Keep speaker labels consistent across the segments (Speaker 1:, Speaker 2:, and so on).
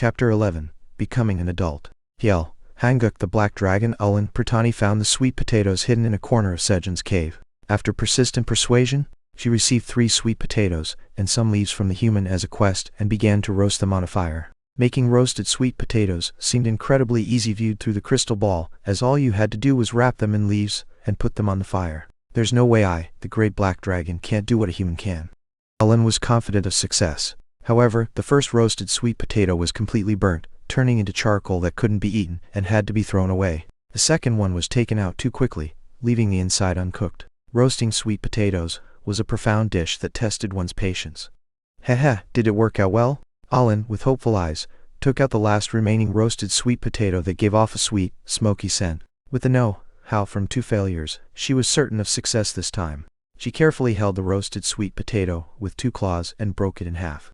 Speaker 1: Chapter 11. Becoming an Adult. Hiel, Hanguk the Black Dragon Ullin Pratani found the sweet potatoes hidden in a corner of Sejun's cave. After persistent persuasion, she received 3 sweet potatoes and some leaves from the human as a quest and began to roast them on a fire. Making roasted sweet potatoes seemed incredibly easy viewed through the crystal ball, as all you had to do was wrap them in leaves and put them on the fire. There's no way I, the great black dragon, can't do what a human can. Ullin was confident of success. However, the first roasted sweet potato was completely burnt, turning into charcoal that couldn't be eaten and had to be thrown away. The second one was taken out too quickly, leaving the inside uncooked. Roasting sweet potatoes was a profound dish that tested one's patience. Heh, did it work out well? Ullin, with hopeful eyes, took out the last remaining roasted sweet potato that gave off a sweet, smoky scent. With the know-how from 2 failures, she was certain of success this time. She carefully held the roasted sweet potato with 2 claws and broke it in half.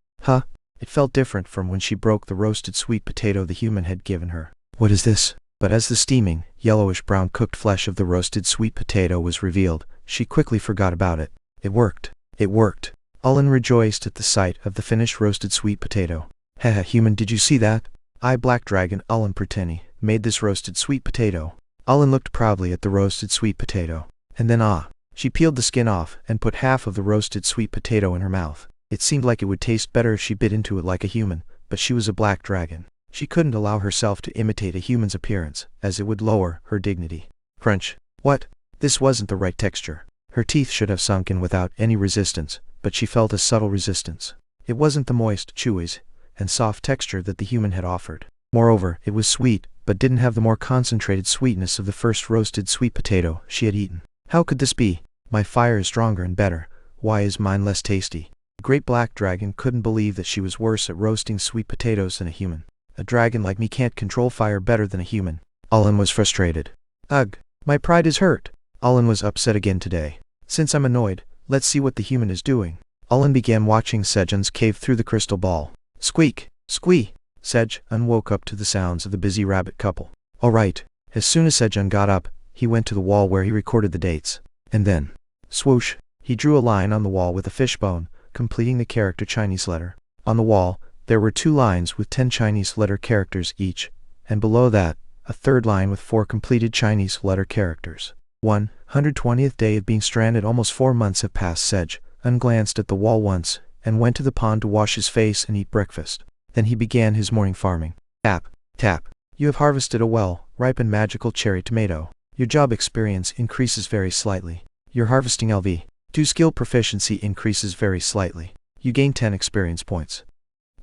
Speaker 1: It felt different from when she broke the roasted sweet potato the human had given her. What is this? But as the steaming, yellowish-brown cooked flesh of the roasted sweet potato was revealed, she quickly forgot about it. It worked. It worked. Ullin rejoiced at the sight of the finished roasted sweet potato. Heh, human, did you see that? I, Black Dragon Ullin Pratani, made this roasted sweet potato. Ullin looked proudly at the roasted sweet potato. And then she peeled the skin off and put half of the roasted sweet potato in her mouth. It seemed like it would taste better if she bit into it like a human, but she was a black dragon. She couldn't allow herself to imitate a human's appearance, as it would lower her dignity. Crunch. What? This wasn't the right texture. Her teeth should have sunk in without any resistance, but she felt a subtle resistance. It wasn't the moist, chewy, and soft texture that the human had offered. Moreover, it was sweet, but didn't have the more concentrated sweetness of the first roasted sweet potato she had eaten. How could this be? My fire is stronger and better. Why is mine less tasty? The great black dragon couldn't believe that she was worse at roasting sweet potatoes than a human. A dragon like me can't control fire better than a human. Ullin was frustrated. Ugh, my pride is hurt. Ullin was upset again today. Since I'm annoyed, let's see what the human is doing. Ullin began watching Sejun's cave through the crystal ball. Squeak, squee. Sejun woke up to the sounds of the busy rabbit couple. All right. As soon as Sejun got up, he went to the wall where he recorded the dates. And then, swoosh, he drew a line on the wall with a fishbone, completing the character Chinese letter. On the wall, there were 2 lines with 10 Chinese letter characters each, and below that, a 3rd line with 4 completed Chinese letter characters. 120th day of being stranded. Almost 4 months have passed. Sejun glanced at the wall once, and went to the pond to wash his face and eat breakfast. Then he began his morning farming. Tap, tap. You have harvested a well-ripened magical cherry tomato. Your job experience increases very slightly. Your harvesting LV2 skill proficiency increases very slightly. You gain 10 experience points.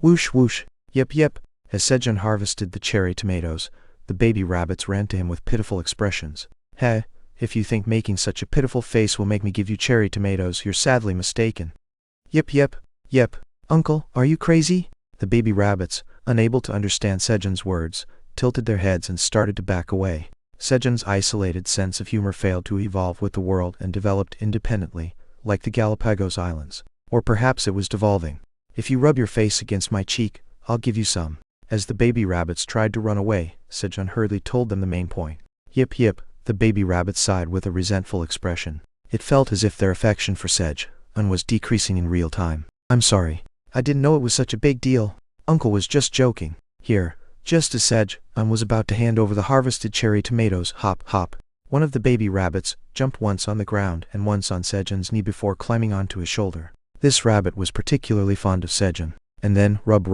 Speaker 1: Whoosh whoosh. Yep. As Sejun harvested the cherry tomatoes, the baby rabbits ran to him with pitiful expressions. Hey, if you think making such a pitiful face will make me give you cherry tomatoes, you're sadly mistaken. Yep. Uncle, are you crazy? The baby rabbits, unable to understand Sejun's words, tilted their heads and started to back away. Sejun's isolated sense of humor failed to evolve with the world and developed independently, like the Galapagos Islands. Or perhaps it was devolving. If you rub your face against my cheek, I'll give you some. As the baby rabbits tried to run away, Sejun hurriedly told them the main point. Yip, the baby rabbits sighed with a resentful expression. It felt as if their affection for Sejun was decreasing in real time. I'm sorry. I didn't know it was such a big deal. Uncle was just joking. Here. Just as Sejun was about to hand over the harvested cherry tomatoes, hop, one of the baby rabbits jumped once on the ground and once on Sejun's knee before climbing onto his shoulder. This rabbit was particularly fond of Sejun. And then, rub,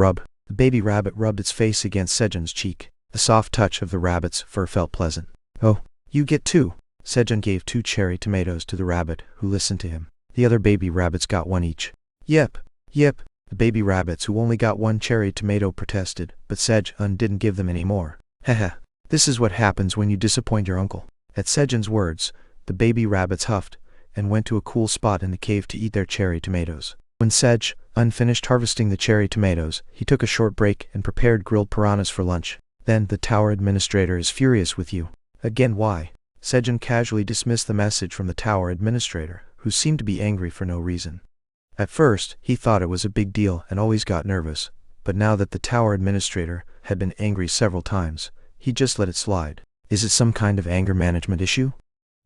Speaker 1: the baby rabbit rubbed its face against Sejun's cheek. The soft touch of the rabbit's fur felt pleasant. Oh, you get 2. Sejun gave 2 cherry tomatoes to the rabbit, who listened to him. The other baby rabbits got 1 each. Yep. The baby rabbits who only got 1 cherry tomato protested, but Sejun didn't give them any more. Heh. This is what happens when you disappoint your uncle. At Sejun's words, the baby rabbits huffed, and went to a cool spot in the cave to eat their cherry tomatoes. When Sejun finished harvesting the cherry tomatoes, he took a short break and prepared grilled piranhas for lunch. Then, the tower administrator is furious with you. Again, why? Sejun casually dismissed the message from the tower administrator, who seemed to be angry for no reason. At first, he thought it was a big deal and always got nervous, but now that the tower administrator had been angry several times, he just let it slide. Is it some kind of anger management issue?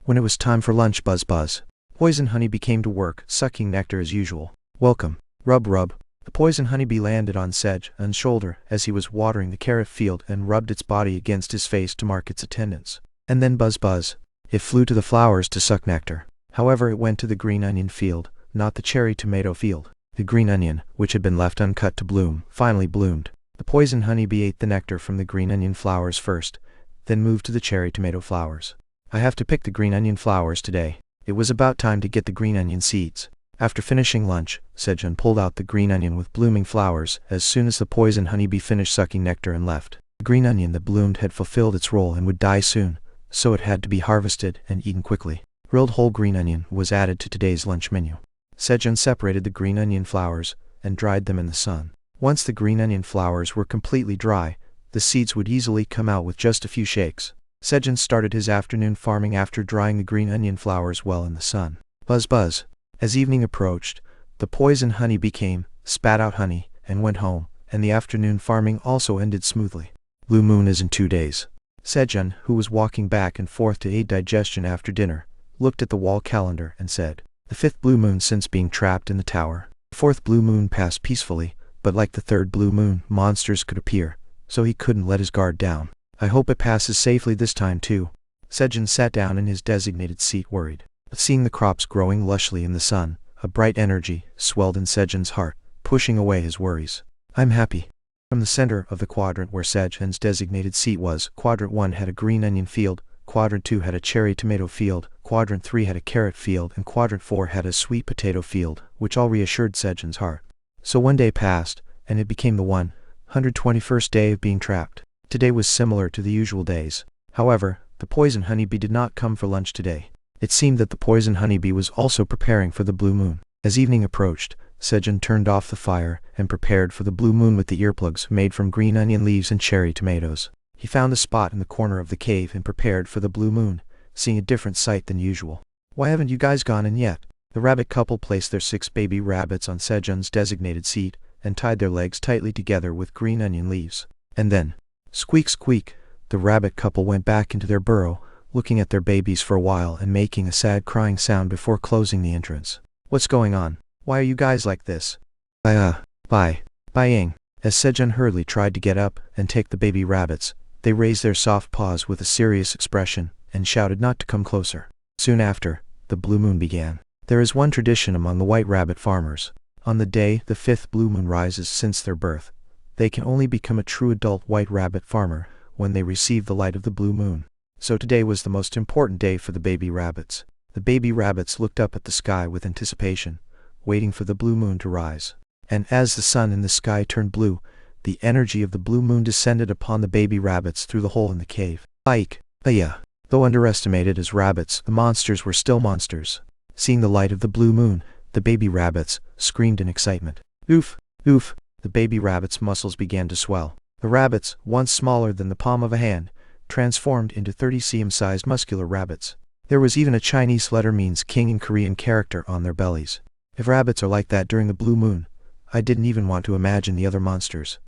Speaker 1: When it was time for lunch, buzz. Poison Honey became to work, sucking nectar as usual. Welcome. Rub. The poison honeybee landed on Sejun's shoulder as he was watering the carrot field and rubbed its body against his face to mark its attendance. And then buzz buzz. It flew to the flowers to suck nectar. However, it went to the green onion field, not the cherry tomato field. The green onion, which had been left uncut to bloom, finally bloomed. The poison honeybee ate the nectar from the green onion flowers first, then moved to the cherry tomato flowers. I have to pick the green onion flowers today. It was about time to get the green onion seeds. After finishing lunch, Sejun pulled out the green onion with blooming flowers as soon as the poison honeybee finished sucking nectar and left. The green onion that bloomed had fulfilled its role and would die soon, so it had to be harvested and eaten quickly. Grilled whole green onion was added to today's lunch menu. Sejun separated the green onion flowers and dried them in the sun. Once the green onion flowers were completely dry, the seeds would easily come out with just a few shakes. Sejun started his afternoon farming after drying the green onion flowers well in the sun. Buzz buzz. As evening approached, the poison honeybee came, spat out honey, and went home, and the afternoon farming also ended smoothly. Blue moon is in 2 days. Sejun, who was walking back and forth to aid digestion after dinner, looked at the wall calendar and said, "The 5th blue moon since being trapped in the tower. The 4th blue moon passed peacefully, but like the 3rd blue moon, monsters could appear, so he couldn't let his guard down. I hope it passes safely this time too." Sejun sat down in his designated seat worried. But seeing the crops growing lushly in the sun, a bright energy swelled in Sejun's heart, pushing away his worries. "I'm happy." From the center of the quadrant where Sejun's designated seat was, Quadrant 1 had a green onion field, Quadrant 2 had a cherry tomato field, Quadrant 3 had a carrot field, and Quadrant 4 had a sweet potato field, which all reassured Sejun's heart. So one day passed, and it became the 121st day of being trapped. Today was similar to the usual days. However, the poison honeybee did not come for lunch today. It seemed that the poison honeybee was also preparing for the blue moon. As evening approached, Sejun turned off the fire and prepared for the blue moon with the earplugs made from green onion leaves and cherry tomatoes. He found a spot in the corner of the cave and prepared for the blue moon, seeing a different sight than usual. "Why haven't you guys gone in yet?" The rabbit couple placed their 6 baby rabbits on Sejun's designated seat and tied their legs tightly together with green onion leaves. And then, squeak squeak, the rabbit couple went back into their burrow, looking at their babies for a while and making a sad crying sound before closing the entrance. "What's going on? Why are you guys like this?" Bye-ing. As Sejun hurriedly tried to get up and take the baby rabbits, they raised their soft paws with a serious expression and shouted not to come closer. Soon after, the blue moon began. There is one tradition among the white rabbit farmers. On the day the 5th blue moon rises since their birth, they can only become a true adult white rabbit farmer when they receive the light of the blue moon. So today was the most important day for the baby rabbits. The baby rabbits looked up at the sky with anticipation, waiting for the blue moon to rise. And as the sun in the sky turned blue, the energy of the blue moon descended upon the baby rabbits through the hole in the cave. Though underestimated as rabbits, the monsters were still monsters. Seeing the light of the blue moon, the baby rabbits screamed in excitement. "Oof! Oof!" The baby rabbits' muscles began to swell. The rabbits, once smaller than the palm of a hand, transformed into 30 cm-sized muscular rabbits. There was even a Chinese letter means king in Korean character on their bellies. If rabbits are like that during the blue moon, I didn't even want to imagine the other monsters.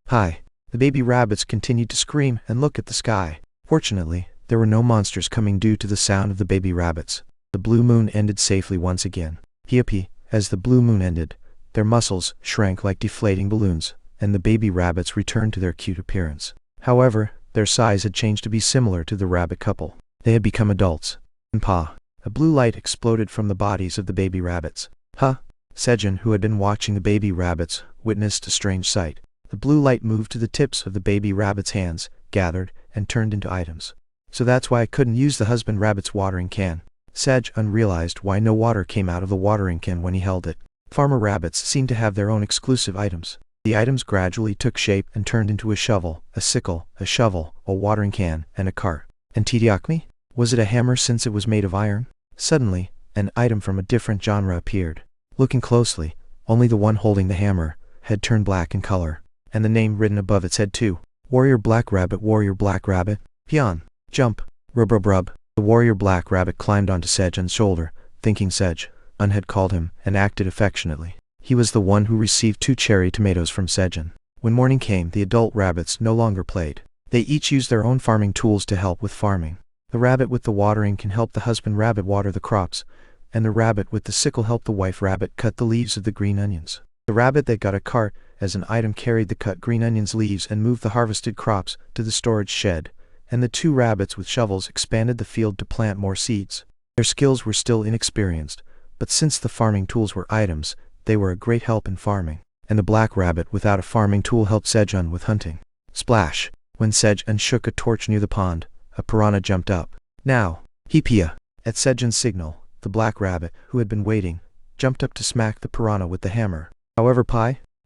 Speaker 1: Hi. The baby rabbits continued to scream and look at the sky. Fortunately, there were no monsters coming due to the sound of the baby rabbits. The blue moon ended safely once again. As the blue moon ended, their muscles shrank like deflating balloons, and the baby rabbits returned to their cute appearance. However, their size had changed to be similar to the rabbit couple. They had become adults. A blue light exploded from the bodies of the baby rabbits. Sejun, who had been watching the baby rabbits, witnessed a strange sight. The blue light moved to the tips of the baby rabbits' hands, gathered, and turned into items. "So that's why I couldn't use the husband rabbit's watering can." Sejun realized why no water came out of the watering can when he held it. Farmer rabbits seemed to have their own exclusive items. The items gradually took shape and turned into a shovel, a sickle, a shovel, a watering can, and a cart. And Tidiakmi? Was it a hammer since it was made of iron? Suddenly, an item from a different genre appeared. Looking closely, only the one holding the hammer had turned black in color, and the name written above its head too. Warrior Black Rabbit, Warrior Black Rabbit. Pion. Jump. Rub. The warrior Black Rabbit climbed onto Sejun's shoulder, thinking Sejun had called him, and acted affectionately. He was the one who received 2 cherry tomatoes from Sejun. When morning came, the adult rabbits no longer played. They each used their own farming tools to help with farming. The rabbit with the watering can help the husband rabbit water the crops, and the rabbit with the sickle helped the wife rabbit cut the leaves of the green onions. The The rabbit that got a cart as an item carried the cut green onions leaves and moved the harvested crops to the storage shed, and the 2 rabbits with shovels expanded the field to plant more seeds. Their skills were still inexperienced, but since the farming tools were items, they were a great help in farming, and the black rabbit without a farming tool helped Sejun with hunting. Splash! When Sejun shook a torch near the pond, a piranha jumped up. Now, Hipia! At Sejun's signal, the black rabbit, who had been waiting, jumped up to smack the piranha with the hammer. However,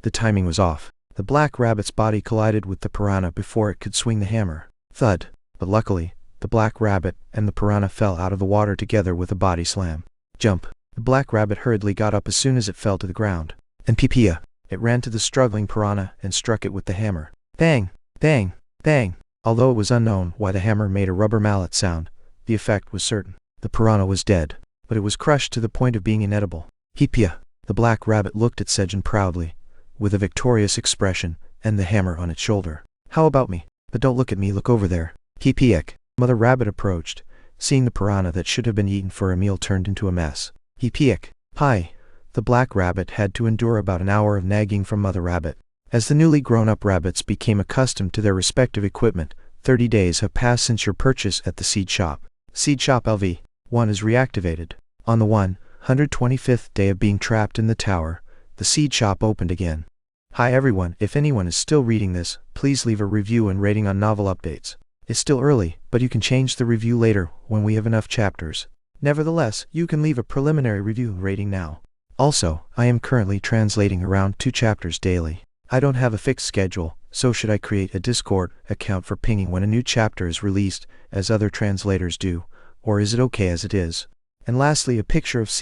Speaker 1: the timing was off. The black rabbit's body collided with the piranha before it could swing the hammer. Thud! But luckily, the black rabbit and the piranha fell out of the water together with a body slam. Jump! The black rabbit hurriedly got up as soon as it fell to the ground. And Pipia! It ran to the struggling piranha and struck it with the hammer. Bang! Bang! Bang! Although it was unknown why the hammer made a rubber mallet sound, the effect was certain. The piranha was dead, but it was crushed to the point of being inedible. Hipia! The black rabbit looked at Sejun proudly, with a victorious expression, and the hammer on its shoulder. How about me? But don't look at me, look over there. Hipiek! Mother rabbit approached, seeing the piranha that should have been eaten for a meal turned into a mess. Hipiek! Hi! The black rabbit had to endure about an hour of nagging from Mother rabbit. As the newly grown-up rabbits became accustomed to their respective equipment, 30 days have passed since your purchase at the seed shop. Seed shop LV1 is reactivated. On the 125th day of being trapped in the tower, the seed shop opened again. Hi everyone, if anyone is still reading this, please leave a review and rating on novel updates. It's still early, but you can change the review later when we have enough chapters. Nevertheless, you can leave a preliminary review rating now. Also, I am currently translating around 2 chapters daily. I don't have a fixed schedule, so should I create a Discord account for pinging when a new chapter is released, as other translators do, or is it okay as it is? And lastly, a picture of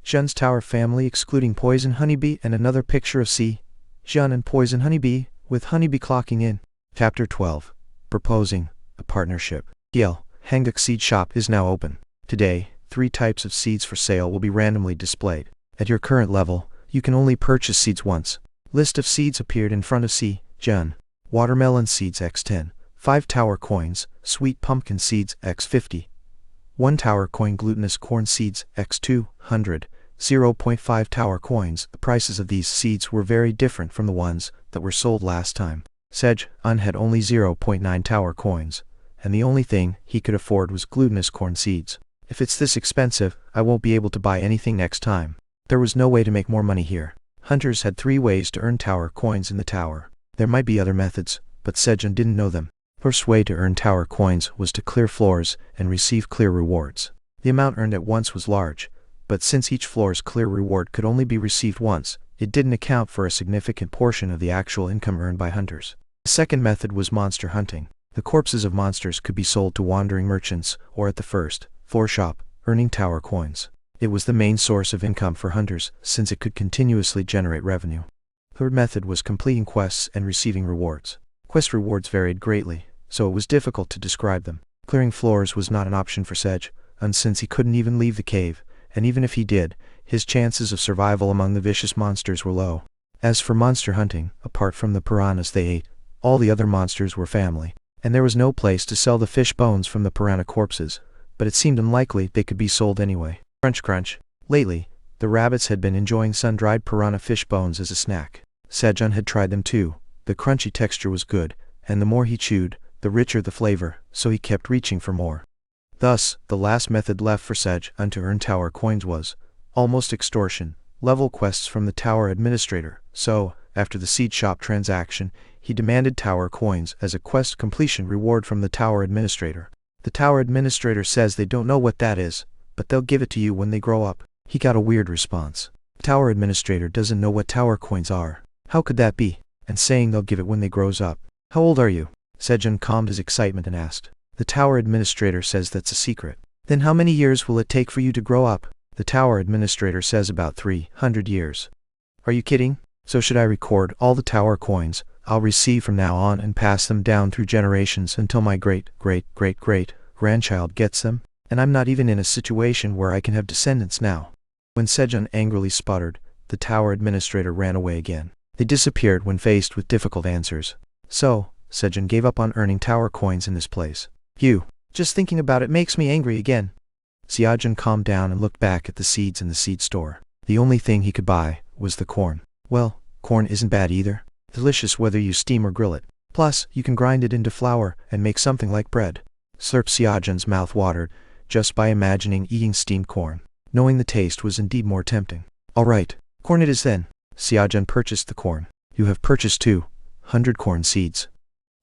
Speaker 1: Jun's tower family excluding Poison Honeybee and another picture of Jun and Poison Honeybee, with Honeybee clocking in. Chapter 12. Proposing a partnership. Hanguk Seed Shop is now open. Today, 3 types of seeds for sale will be randomly displayed. At your current level, you can only purchase seeds once. List of seeds appeared in front of Jun. Watermelon seeds x10, 5 tower coins, sweet pumpkin seeds x50, 1 tower coin glutinous corn seeds x200, 0.5 tower coins. The prices of these seeds were very different from the ones that were sold last time. Sejun had only 0.9 tower coins, and the only thing he could afford was glutinous corn seeds. If it's this expensive, I won't be able to buy anything next time. There was no way to make more money here. Hunters had 3 ways to earn tower coins in the tower. There might be other methods, but Sejun didn't know them. First way to earn tower coins was to clear floors and receive clear rewards. The amount earned at once was large, but since each floor's clear reward could only be received once, it didn't account for a significant portion of the actual income earned by hunters. The second method was monster hunting. The corpses of monsters could be sold to wandering merchants or at the first floor shop, earning tower coins. It was the main source of income for hunters since it could continuously generate revenue. Third method was completing quests and receiving rewards. Quest rewards varied greatly, so it was difficult to describe them. Clearing floors was not an option for Sejun, since he couldn't even leave the cave, and even if he did, his chances of survival among the vicious monsters were low. As for monster hunting, apart from the piranhas they ate, all the other monsters were family, and there was no place to sell the fish bones from the piranha corpses, but it seemed unlikely they could be sold anyway. Crunch crunch. Lately, the rabbits had been enjoying sun-dried piranha fish bones as a snack. Sejun had tried them too. The crunchy texture was good, and the more he chewed, the richer the flavor, so he kept reaching for more. Thus, the last method left for Sejun to earn tower coins was almost extortion, level quests from the tower administrator. So, after the seed shop transaction, he demanded tower coins as a quest completion reward from the tower administrator. The tower administrator says they don't know what that is, but they'll give it to you when they grow up. He got a weird response. The tower administrator doesn't know what tower coins are. How could that be? And saying they'll give it when they grows up. How old are you? Sejun calmed his excitement and asked. The tower administrator says that's a secret. Then how many years will it take for you to grow up? The tower administrator says about 300 years. Are you kidding? So should I record all the tower coins I'll receive from now on and pass them down through generations until my great-great-great-grandchild gets them? And I'm not even in a situation where I can have descendants now. When Sejun angrily sputtered, the tower administrator ran away again. They disappeared when faced with difficult answers. So, Sejun gave up on earning tower coins in this place. Just thinking about it makes me angry again. Sejun calmed down and looked back at the seeds in the seed store. The only thing he could buy was the corn. Well, corn isn't bad either. Delicious whether you steam or grill it. Plus, you can grind it into flour and make something like bread. Slurp Xiaojun's mouth watered, just by imagining eating steamed corn. Knowing the taste was indeed more tempting. All right, corn it is then. Xiaojun purchased the corn. You have purchased 200 corn seeds.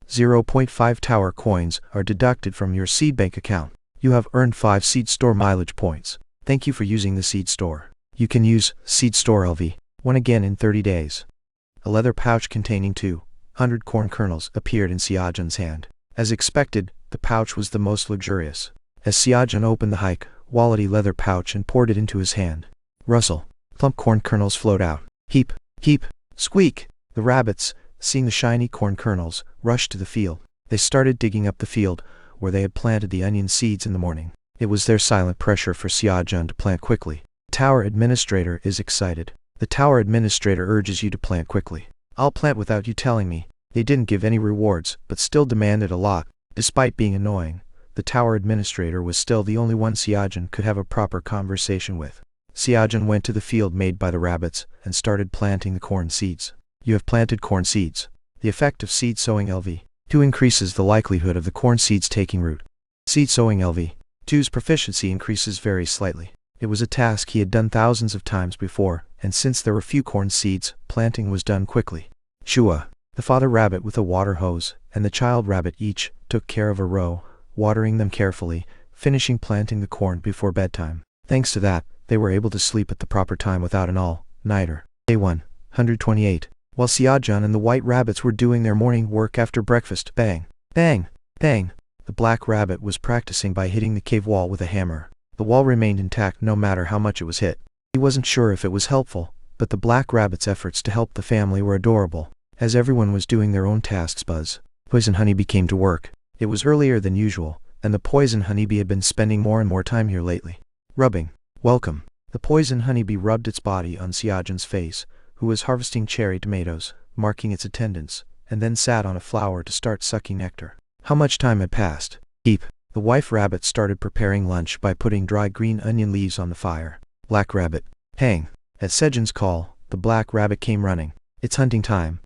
Speaker 1: 0.5 tower coins are deducted from your seed bank account. You have earned 5 seed store mileage points. Thank you for using the seed store. You can use seed store LV1 again in 30 days. A leather pouch containing 200 corn kernels appeared in Xiaojun's hand. As expected, the pouch was the most luxurious. As Xiaojun opened the high-quality leather pouch and poured it into his hand, rustle, plump corn kernels flowed out. Heap, heap, squeak! The rabbits, seeing the shiny corn kernels, rushed to the field. They started digging up the field, where they had planted the onion seeds in the morning. It was their silent pressure for Xiaojun to plant quickly. The tower administrator is excited. The tower administrator urges you to plant quickly. I'll plant without you telling me. They didn't give any rewards, but still demanded a lot. Despite being annoying, the tower administrator was still the only one Xiaojun could have a proper conversation with. Xiaojun went to the field made by the rabbits and started planting the corn seeds. You have planted corn seeds. The effect of seed sowing LV2 increases the likelihood of the corn seeds taking root. Seed sowing LV2's proficiency increases very slightly. It was a task he had done thousands of times before, and since there were few corn seeds, planting was done quickly. Shua, the father rabbit with a water hose, and the child rabbit each took care of a row, watering them carefully, finishing planting the corn before bedtime. Thanks to that, they were able to sleep at the proper time without an all-nighter. Day 128. While Xiaojun and the white rabbits were doing their morning work after breakfast, bang, bang, bang, the black rabbit was practicing by hitting the cave wall with a hammer. The wall remained intact no matter how much it was hit. He wasn't sure if it was helpful, but the black rabbit's efforts to help the family were adorable. As everyone was doing their own tasks, Poison Honeybee came to work. It was earlier than usual, and the Poison Honeybee had been spending more and more time here lately. Rubbing. Welcome. The Poison Honeybee rubbed its body on Xiaojun's face, who was harvesting cherry tomatoes, marking its attendance, and then sat on a flower to start sucking nectar. How much time had passed? Heap. The wife rabbit started preparing lunch by putting dry green onion leaves on the fire. Black rabbit. Hang. At Sejun's call, the black rabbit came running. It's hunting time.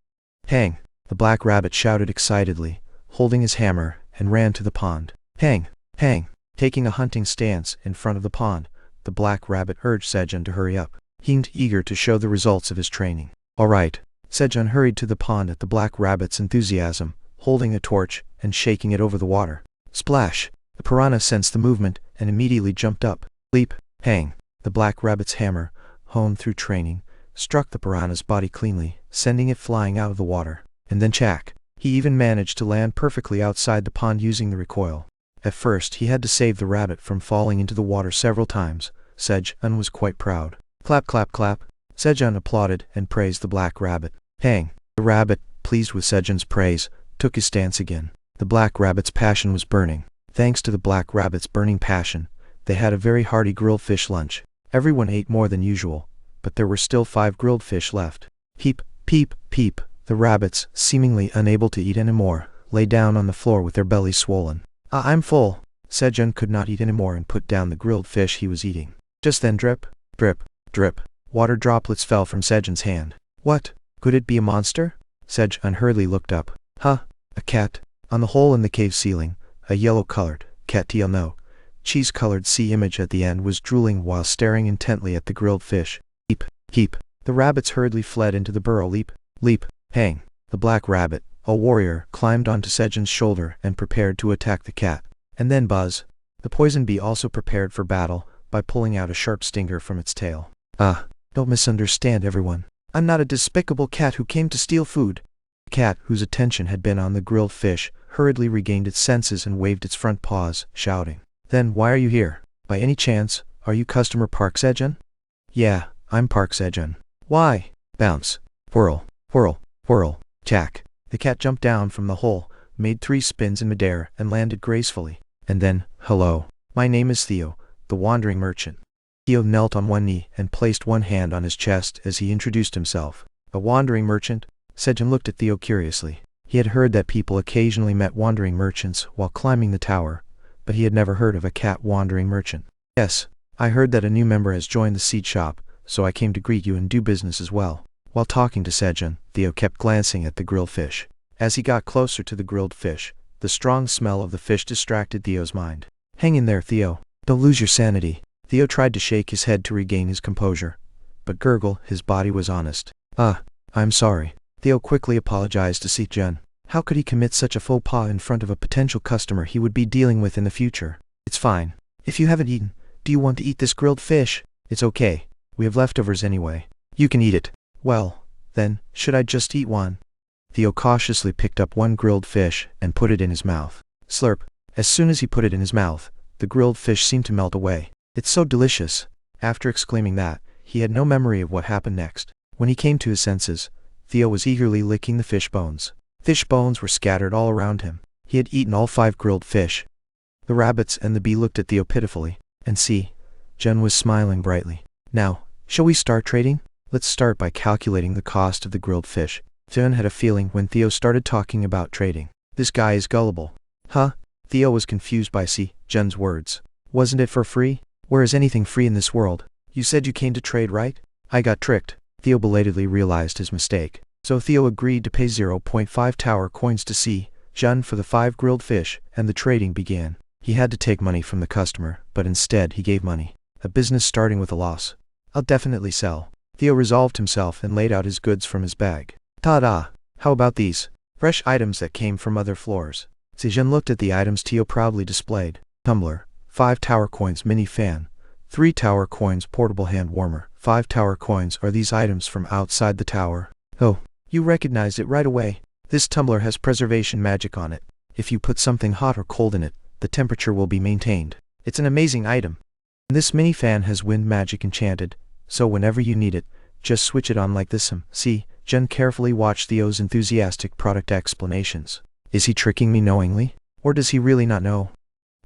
Speaker 1: Hang. The black rabbit shouted excitedly, holding his hammer, and ran to the pond. Hang. Hang. Taking a hunting stance in front of the pond, the black rabbit urged Sejun to hurry up. He seemed eager to show the results of his training. All right. Sejun hurried to the pond at the black rabbit's enthusiasm, holding a torch and shaking it over the water. Splash! The piranha sensed the movement and immediately jumped up. Leap! Hang! The black rabbit's hammer, honed through training, struck the piranha's body cleanly, sending it flying out of the water. And then chack! He even managed to land perfectly outside the pond using the recoil. At first he had to save the rabbit from falling into the water several times. Sejun was quite proud. Clap clap clap! Sejun applauded and praised the black rabbit. Hang! The rabbit, pleased with Sejun's praise, took his stance again. The black rabbit's passion was burning. Thanks to the black rabbit's burning passion, they had a very hearty grilled fish lunch. Everyone ate more than usual, but there were still 5 grilled fish left. Peep, peep, peep. The rabbits, seemingly unable to eat anymore, lay down on the floor with their bellies swollen. I'm full. Sejun could not eat anymore and put down the grilled fish he was eating. Just then drip, drip, drip. Water droplets fell from Sejun's hand. What? Could it be a monster? Sejun hurriedly looked up. Huh? A cat? On the hole in the cave ceiling, a yellow-colored, cat-no, cheese-colored sea image at the end was drooling while staring intently at the grilled fish. Heap, heap. The rabbits hurriedly fled into the burrow. Leap, leap, hang. The black rabbit, a warrior, climbed onto Sejun's shoulder and prepared to attack the cat. And then buzz. The poison bee also prepared for battle by pulling out a sharp stinger from its tail. Don't misunderstand everyone. I'm not a despicable cat who came to steal food. The cat, whose attention had been on the grilled fish, hurriedly regained its senses and waved its front paws, shouting. Then why are you here? By any chance, are you customer Park Sejun? Yeah, I'm Park Sejun. Why? Bounce. Whirl, whirl, whirl, chack. The cat jumped down from the hole, made 3 spins in midair, and landed gracefully. And then, hello. My name is Theo, the wandering merchant. Theo knelt on one knee and placed one hand on his chest as he introduced himself. A wandering merchant? Sejun looked at Theo curiously. He had heard that people occasionally met wandering merchants while climbing the tower, but he had never heard of a cat wandering merchant. Yes, I heard that a new member has joined the seed shop, so I came to greet you and do business as well. While talking to Sejun, Theo kept glancing at the grilled fish. As he got closer to the grilled fish, the strong smell of the fish distracted Theo's mind. Hang in there, Theo. Don't lose your sanity. Theo tried to shake his head to regain his composure. But Gurgle, his body was honest. I'm sorry. Theo quickly apologized to Sejun. How could he commit such a faux pas in front of a potential customer he would be dealing with in the future? It's fine. If you haven't eaten, do you want to eat this grilled fish? It's okay. We have leftovers anyway. You can eat it. Well, then, should I just eat one? Theo cautiously picked up one grilled fish and put it in his mouth. Slurp. As soon as he put it in his mouth, the grilled fish seemed to melt away. It's so delicious. After exclaiming that, he had no memory of what happened next. When he came to his senses, Theo was eagerly licking the fish bones. Fish bones were scattered all around him. He had eaten all 5 grilled fish. The rabbits and the bee looked at Theo pitifully. And see, Jen was smiling brightly. Now, shall we start trading? Let's start by calculating the cost of the grilled fish. Jen had a feeling when Theo started talking about trading. This guy is gullible. Huh? Theo was confused by Jen's words. Wasn't it for free? Where is anything free in this world? You said you came to trade, right? I got tricked. Theo belatedly realized his mistake. So Theo agreed to pay 0.5 tower coins to Jen for the 5 grilled fish, and the trading began. He had to take money from the customer, but instead he gave money. A business starting with a loss. I'll definitely sell. Theo resolved himself and laid out his goods from his bag. Ta-da! How about these? Fresh items that came from other floors. Sejun looked at the items Theo proudly displayed. Tumbler, 5 tower coins mini fan, 3 tower coins portable hand warmer, 5 tower coins are these items from outside the tower. Oh, you recognized it right away. This tumbler has preservation magic on it. If you put something hot or cold in it, the temperature will be maintained. It's an amazing item. This mini fan has wind magic enchanted, so whenever you need it, just switch it on like this. Jen carefully watched Theo's enthusiastic product explanations. Is he tricking me knowingly? Or does he really not know?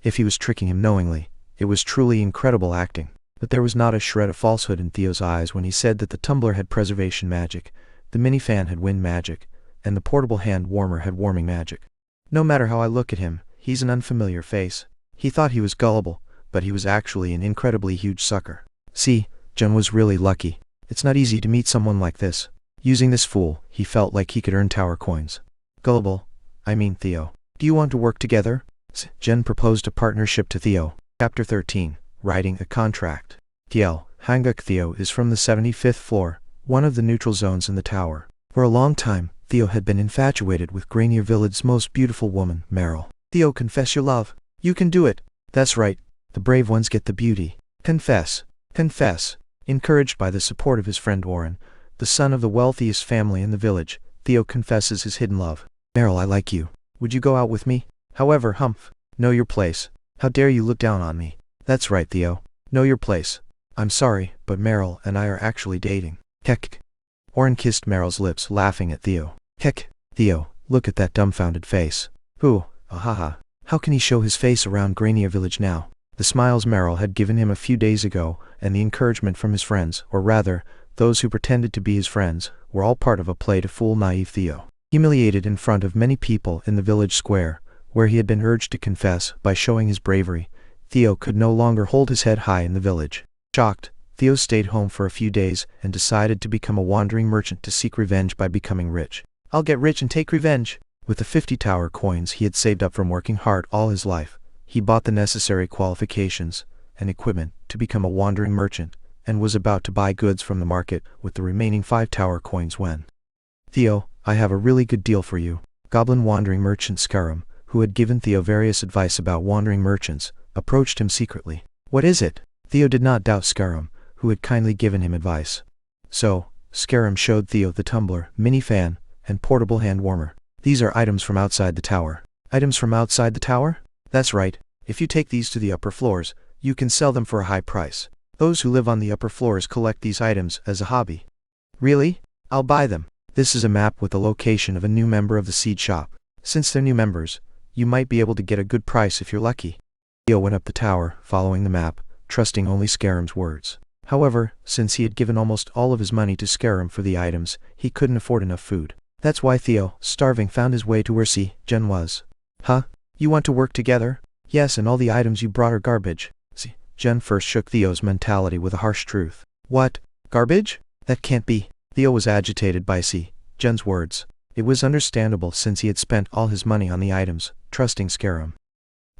Speaker 1: If he was tricking him knowingly, it was truly incredible acting. But there was not a shred of falsehood in Theo's eyes when he said that the tumbler had preservation magic, the mini fan had wind magic, and the portable hand warmer had warming magic. No matter how I look at him, he's an unfamiliar face. He thought he was gullible, but he was actually an incredibly huge sucker. Jen was really lucky. It's not easy to meet someone like this. Using this fool, he felt like he could earn tower coins. Gullible. I mean Theo. Do you want to work together? Jen proposed a partnership to Theo. Chapter 13. Writing a contract. Hanguk Theo is from the 75th floor, one of the neutral zones in the tower. For a long time, Theo had been infatuated with Granier Village's most beautiful woman, Meryl. Theo, confess your love. You can do it. That's right. The brave ones get the beauty. Confess. Confess. Encouraged by the support of his friend Warren, the son of the wealthiest family in the village, Theo confesses his hidden love. Meryl, I like you. Would you go out with me? However, humph. Know your place. How dare you look down on me? That's right, Theo. Know your place. I'm sorry, but Meryl and I are actually dating. Kek. Warren kissed Meryl's lips, laughing at Theo. Kek. Theo, look at that dumbfounded face. Who? Ahaha. How can he show his face around Granier Village now? The smiles Meryl had given him a few days ago, and the encouragement from his friends, or rather, those who pretended to be his friends, were all part of a play to fool naive Theo. Humiliated in front of many people in the village square, where he had been urged to confess by showing his bravery, Theo could no longer hold his head high in the village. Shocked, Theo stayed home for a few days and decided to become a wandering merchant to seek revenge by becoming rich. I'll get rich and take revenge. With the 50 tower coins he had saved up from working hard all his life, he bought the necessary qualifications and equipment to become a wandering merchant, and was about to buy goods from the market with the remaining 5 tower coins when Theo, I have a really good deal for you. Goblin wandering merchant Scarum, who had given Theo various advice about wandering merchants, approached him secretly. What is it? Theo did not doubt Scarum, who had kindly given him advice. So, Scarum showed Theo the tumbler, mini fan, and portable hand warmer. These are items from outside the tower. Items from outside the tower? That's right. If you take these to the upper floors, you can sell them for a high price. Those who live on the upper floors collect these items as a hobby. Really? I'll buy them. This is a map with the location of a new member of the seed shop. Since they're new members, you might be able to get a good price if you're lucky. Theo went up the tower, following the map, trusting only Scarum's words. However, since he had given almost all of his money to Scarum for the items, he couldn't afford enough food. That's why Theo, starving, found his way to where Jen was. Huh? You want to work together? Yes, and all the items you brought are garbage. Jen first shook Theo's mentality with a harsh truth. What? Garbage? That can't be. Theo was agitated by Jen's words. It was understandable since he had spent all his money on the items, trusting Scarum.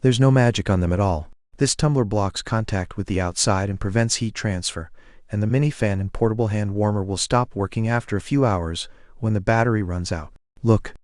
Speaker 1: There's no magic on them at all. This tumbler blocks contact with the outside and prevents heat transfer, and the mini fan and portable hand warmer will stop working after a few hours when the battery runs out. Look,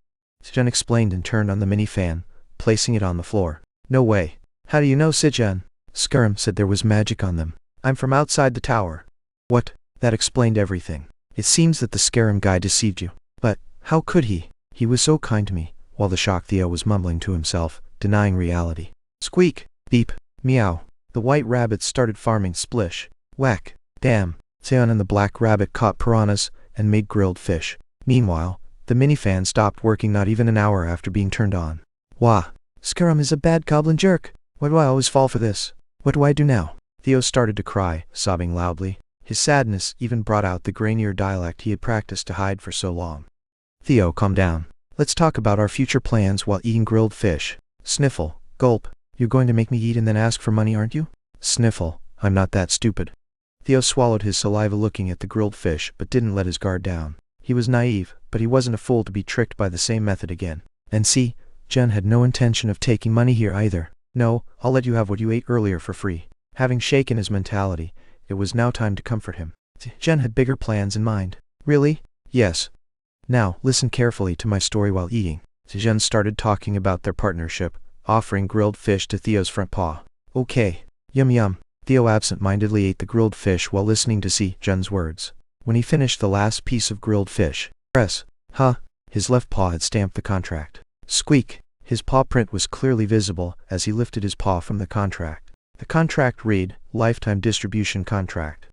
Speaker 1: Sijen explained and turned on the mini fan, placing it on the floor. No way. How do you know, Sijen? Scarum said there was magic on them. I'm from outside the tower. What? That explained everything. It seems that the Scarum guy deceived you. But how could he? He was so kind to me, while the shocked Theo was mumbling to himself, denying reality. Squeak! Beep! Meow! The white rabbit started farming. Splish! Whack! Damn! Seon and the black rabbit caught piranhas and made grilled fish. Meanwhile, the minifan stopped working not even an hour after being turned on. Wah! Scarum is a bad goblin jerk. Why do I always fall for this? What do I do now? Theo started to cry, sobbing loudly. His sadness even brought out the Grainier dialect he had practiced to hide for so long. Theo, calm down. Let's talk about our future plans while eating grilled fish. Sniffle. Gulp. You're going to make me eat and then ask for money, aren't you? Sniffle. I'm not that stupid. Theo swallowed his saliva looking at the grilled fish but didn't let his guard down. He was naive, but he wasn't a fool to be tricked by the same method again. And see, Jen had no intention of taking money here either. No, I'll let you have what you ate earlier for free. Having shaken his mentality, it was now time to comfort him. Jen had bigger plans in mind. Really? Yes. Now, listen carefully to my story while eating. Jen started talking about their partnership, offering grilled fish to Theo's front paw. Okay. Yum yum. Theo absent-mindedly ate the grilled fish while listening to Jen's words. When he finished the last piece of grilled fish, press. Huh? His left paw had stamped the contract. Squeak. His paw print was clearly visible as he lifted his paw from the contract. The contract read, Lifetime Distribution Contract.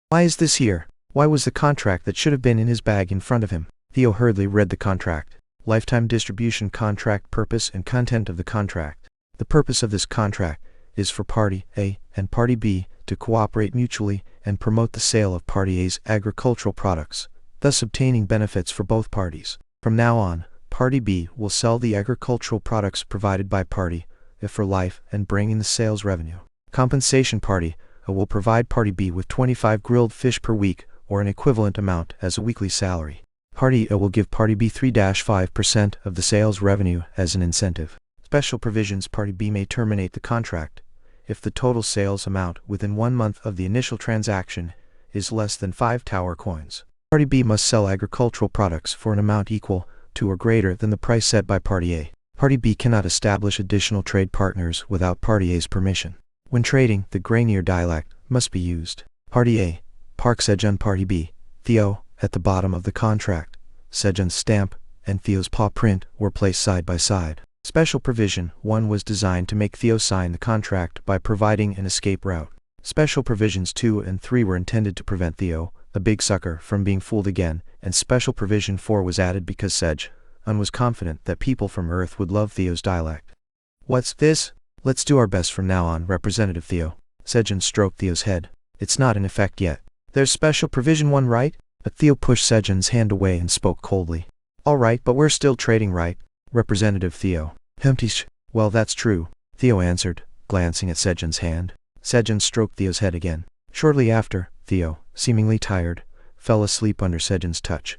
Speaker 1: Why is this here? Why was the contract that should have been in his bag in front of him? Theo hurriedly read the contract. Lifetime Distribution Contract. Purpose and content of the contract. The purpose of this contract is for Party A and Party B to cooperate mutually and promote the sale of Party A's agricultural products, thus obtaining benefits for both parties. From now on, Party B will sell the agricultural products provided by Party A for life and bring in the sales revenue. Compensation. Party A will provide Party B with 25 grilled fish per week or an equivalent amount as a weekly salary. Party A will give Party B 3-5% of the sales revenue as an incentive. Special provisions. Party B may terminate the contract if the total sales amount within 1 month of the initial transaction is less than 5 tower coins. Party B must sell agricultural products for an amount equal to or greater than the price set by Party A. Party B cannot establish additional trade partners without Party A's permission. When trading, the Grainier dialect must be used. Party A. Park Sejun. Party B. Theo. At the bottom of the contract, Sejun's stamp and Theo's paw print were placed side by side. Special provision 1 was designed to make Theo sign the contract by providing an escape route. Special provisions 2 and 3 were intended to prevent Theo, a big sucker, from being fooled again, and special provision 4 was added because Sejun was confident that people from Earth would love Theo's dialect. What's this? Let's do our best from now on, Representative Theo. Sejun stroked Theo's head. It's not in effect yet. There's special provision 1, right? But Theo pushed Sejun's hand away and spoke coldly. All right, but we're still trading, right? Representative Theo. Humptish. Well, that's true, Theo answered, glancing at Sejun's hand. Sejun stroked Theo's head again. Shortly after, Theo, seemingly tired, fell asleep under Sejun's touch.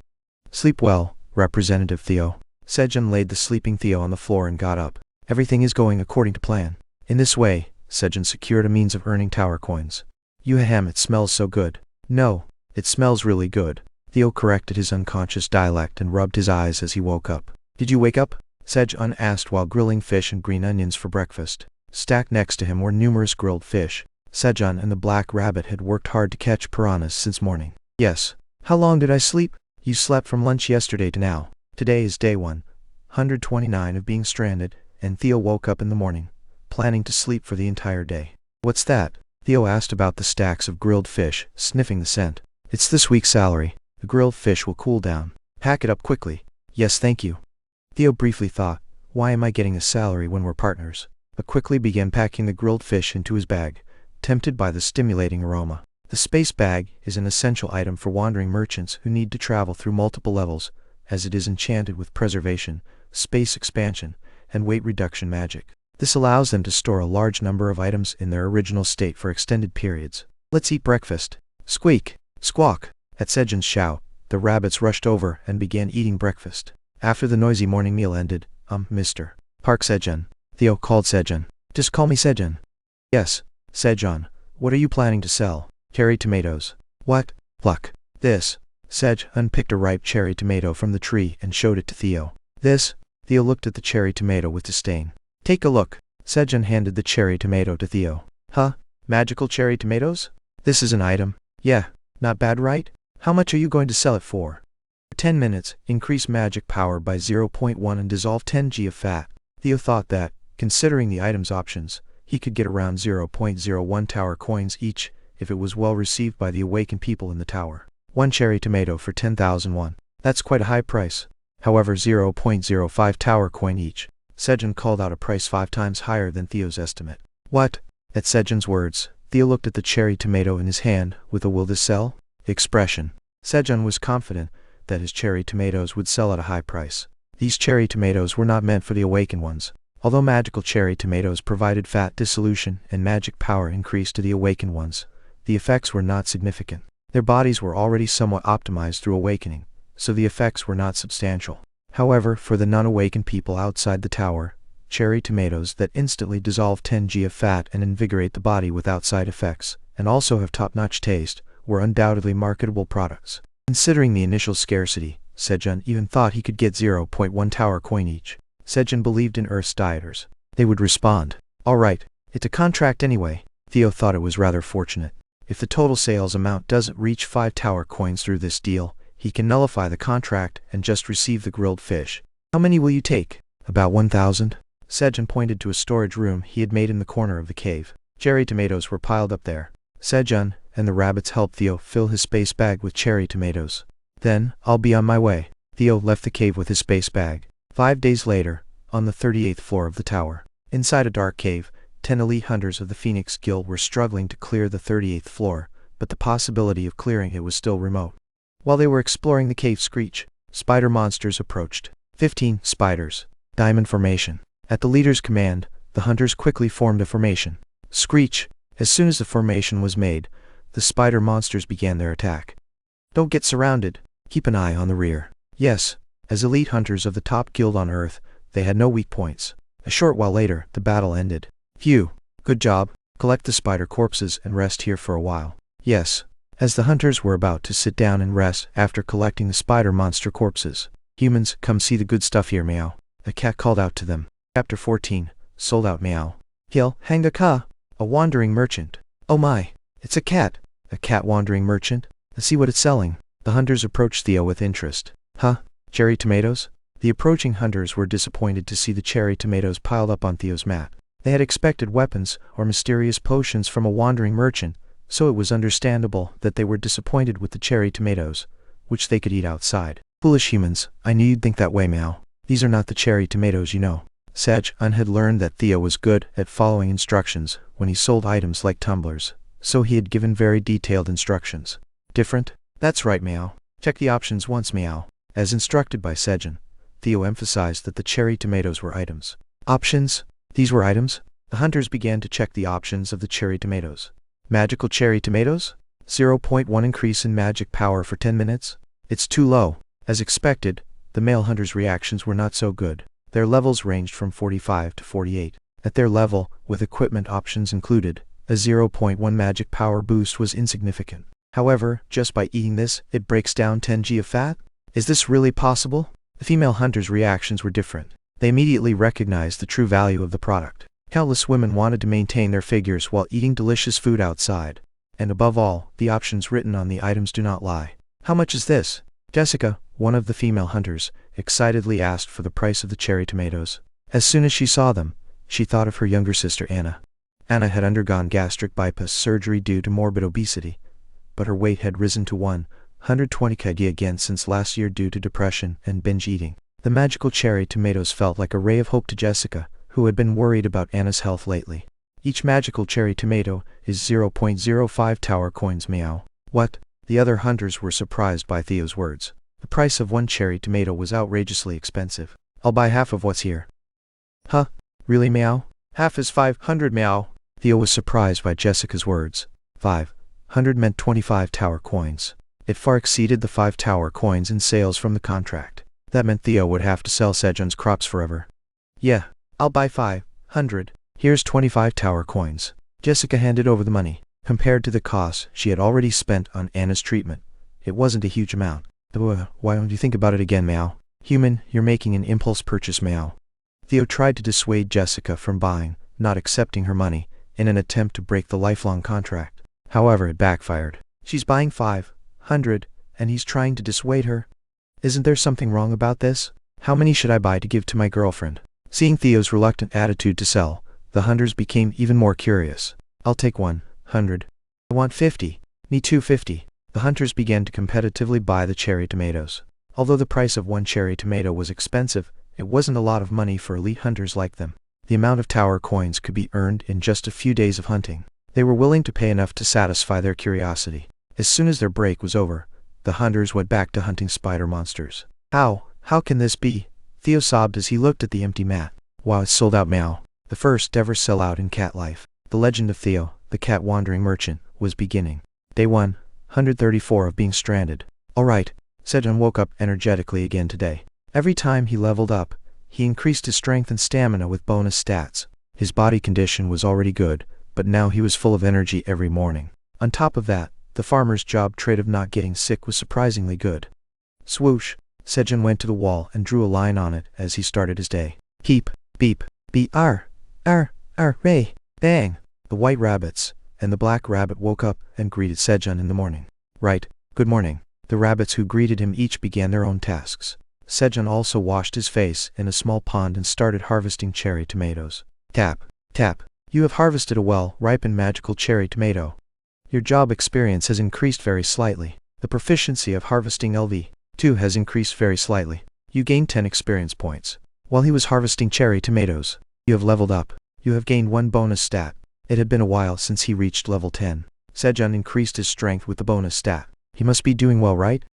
Speaker 1: Sleep well, Representative Theo. Sejun laid the sleeping Theo on the floor and got up. Everything is going according to plan. In this way, Sejun secured a means of earning tower coins. Yuham, it smells so good. No, it smells really good. Theo corrected his unconscious dialect and rubbed his eyes as he woke up. Did you wake up? Sejun asked while grilling fish and green onions for breakfast. Stacked next to him were numerous grilled fish. Sejun and the black rabbit had worked hard to catch piranhas since morning. Yes. How long did I sleep? You slept from lunch yesterday to now. Today is day 129 of being stranded, and Theo woke up in the morning, planning to sleep for the entire day. What's that? Theo asked about the stacks of grilled fish, sniffing the scent. It's this week's salary. The grilled fish will cool down. Pack it up quickly. Yes, thank you. Theo briefly thought, why am I getting a salary when we're partners? But quickly began packing the grilled fish into his bag, tempted by the stimulating aroma. The space bag is an essential item for wandering merchants who need to travel through multiple levels, as it is enchanted with preservation, space expansion, and weight reduction magic. This allows them to store a large number of items in their original state for extended periods. Let's eat breakfast. Squeak! Squawk! At Sejun's shout, the rabbits rushed over and began eating breakfast. After the noisy morning meal ended, Mr. Park Sejun. Theo called Sejun. Just call me Sejun. Yes, Sejun. What are you planning to sell? Cherry tomatoes. What? Pluck. This. Sejun picked a ripe cherry tomato from the tree and showed it to Theo. This? Theo looked at the cherry tomato with disdain. Take a look. Sejun handed the cherry tomato to Theo. Huh? Magical cherry tomatoes? This is an item. Yeah, not bad, right? How much are you going to sell it for? For 10 minutes, increase magic power by 0.1 and dissolve 10 g of fat. Theo thought that, considering the item's options, he could get around 0.01 tower coins each if it was well received by the awakened people in the tower. One cherry tomato for 10,000 won. That's quite a high price. However, 0.05 tower coin each. Sejun called out a price 5 times higher than Theo's estimate. What? At Sejun's words, Theo looked at the cherry tomato in his hand with a will this sell? Expression. Sejun was confident that his cherry tomatoes would sell at a high price. These cherry tomatoes were not meant for the awakened ones. Although magical cherry tomatoes provided fat dissolution and magic power increase to the awakened ones, the effects were not significant. Their bodies were already somewhat optimized through awakening, so the effects were not substantial. However, for the non-awakened people outside the tower, cherry tomatoes that instantly dissolve 10 g of fat and invigorate the body without side effects, and also have top-notch taste, were undoubtedly marketable products. Considering the initial scarcity, Sejun even thought he could get 0.1 tower coin each. Sejun believed in Earth's dieters. They would respond. Alright, it's a contract anyway. Theo thought it was rather fortunate. If the total sales amount doesn't reach 5 tower coins through this deal, he can nullify the contract and just receive the grilled fish. How many will you take? About 1,000? Sejun pointed to a storage room he had made in the corner of the cave. Cherry tomatoes were piled up there. Sejun and the rabbits helped Theo fill his space bag with cherry tomatoes. Then, I'll be on my way. Theo left the cave with his space bag. 5 days later, on the 38th floor of the tower, inside a dark cave, 10 elite hunters of the Phoenix Guild were struggling to clear the 38th floor, but the possibility of clearing it was still remote. While they were exploring the cave screech, spider monsters approached. 15 spiders. Diamond formation. At the leader's command, the hunters quickly formed a formation. Screech. As soon as the formation was made, the spider monsters began their attack. Don't get surrounded. Keep an eye on the rear. Yes, as elite hunters of the top guild on Earth, they had no weak points. A short while later, the battle ended. Phew. Good job. Collect the spider corpses and rest here for a while. Yes. As the hunters were about to sit down and rest after collecting the spider monster corpses, humans, come see the good stuff here, meow. A cat called out to them. Chapter 14. Sold out, meow. Hill, hang ka. A wandering merchant. Oh my. It's a cat. A cat wandering merchant? Let's see what it's selling. The hunters approached Theo with interest. Huh? Cherry tomatoes? The approaching hunters were disappointed to see the cherry tomatoes piled up on Theo's mat. They had expected weapons or mysterious potions from a wandering merchant, so it was understandable that they were disappointed with the cherry tomatoes, which they could eat outside. Foolish humans, I knew you'd think that way, meow. These are not the cherry tomatoes, you know. Sejun had learned that Theo was good at following instructions when he sold items like tumblers, so he had given very detailed instructions. Different? That's right, meow. Check the options once, meow. As instructed by Sejun, Theo emphasized that the cherry tomatoes were items. Options? These were items? The hunters began to check the options of the cherry tomatoes. Magical cherry tomatoes? 0.1 increase in magic power for 10 minutes? It's too low. As expected, the male hunters' reactions were not so good. Their levels ranged from 45 to 48. At their level, with equipment options included, a 0.1 magic power boost was insignificant. However, just by eating this, it breaks down 10 g of fat? Is this really possible? The female hunters' reactions were different. They immediately recognized the true value of the product. Countless women wanted to maintain their figures while eating delicious food outside. And above all, the options written on the items do not lie. How much is this? Jessica, one of the female hunters, excitedly asked for the price of the cherry tomatoes. As soon as she saw them, she thought of her younger sister Anna. Anna had undergone gastric bypass surgery due to morbid obesity, but her weight had risen to 120 kg again since last year due to depression and binge eating. The magical cherry tomatoes felt like a ray of hope to Jessica, who had been worried about Anna's health lately. Each magical cherry tomato is 0.05 tower coins, meow. What? The other hunters were surprised by Theo's words. The price of one cherry tomato was outrageously expensive. I'll buy half of what's here. Huh? Really, meow? Half is 500, meow. Theo was surprised by Jessica's words. 500 meant 25 tower coins. It far exceeded the 5 tower coins in sales from the contract. That meant Theo would have to sell Sejun's crops forever. Yeah, I'll buy 500. Here's 25 tower coins. Jessica handed over the money. Compared to the costs she had already spent on Anna's treatment, it wasn't a huge amount. Why don't you think about it again, Meow? Human, you're making an impulse purchase, Meow. Theo tried to dissuade Jessica from buying, not accepting her money, in an attempt to break the lifelong contract. However, it backfired. She's buying 500, and he's trying to dissuade her. Isn't there something wrong about this? How many should I buy to give to my girlfriend? Seeing Theo's reluctant attitude to sell, the hunters became even more curious. I'll take 100. I want 50. Me too, 50. The hunters began to competitively buy the cherry tomatoes. Although the price of one cherry tomato was expensive, it wasn't a lot of money for elite hunters like them. The amount of tower coins could be earned in just a few days of hunting. They were willing to pay enough to satisfy their curiosity. As soon as their break was over, the hunters went back to hunting spider monsters. How can this be? Theo sobbed as he looked at the empty mat. Wow, it's sold out, Meow. The first ever sellout in cat life. The legend of Theo, the cat wandering merchant, was beginning. Day 134 of being stranded. Alright, Sejun woke up energetically again today. Every time he leveled up, he increased his strength and stamina with bonus stats. His body condition was already good, but now he was full of energy every morning. On top of that, the farmer's job trait of not getting sick was surprisingly good. Swoosh! Sejun went to the wall and drew a line on it as he started his day. Peep, beep, ray, bang! The white rabbits and the black rabbit woke up and greeted Sejun in the morning. Right, good morning. The rabbits who greeted him each began their own tasks. Sejun also washed his face in a small pond and started harvesting cherry tomatoes. Tap, tap. You have harvested a well-ripened magical cherry tomato. Your job experience has increased very slightly. The proficiency of harvesting LV2 has increased very slightly. You gained 10 experience points. While he was harvesting cherry tomatoes, you have leveled up. You have gained 1 bonus stat. It had been a while since he reached level 10. Sejun increased his strength with the bonus stat. He must be doing well, right?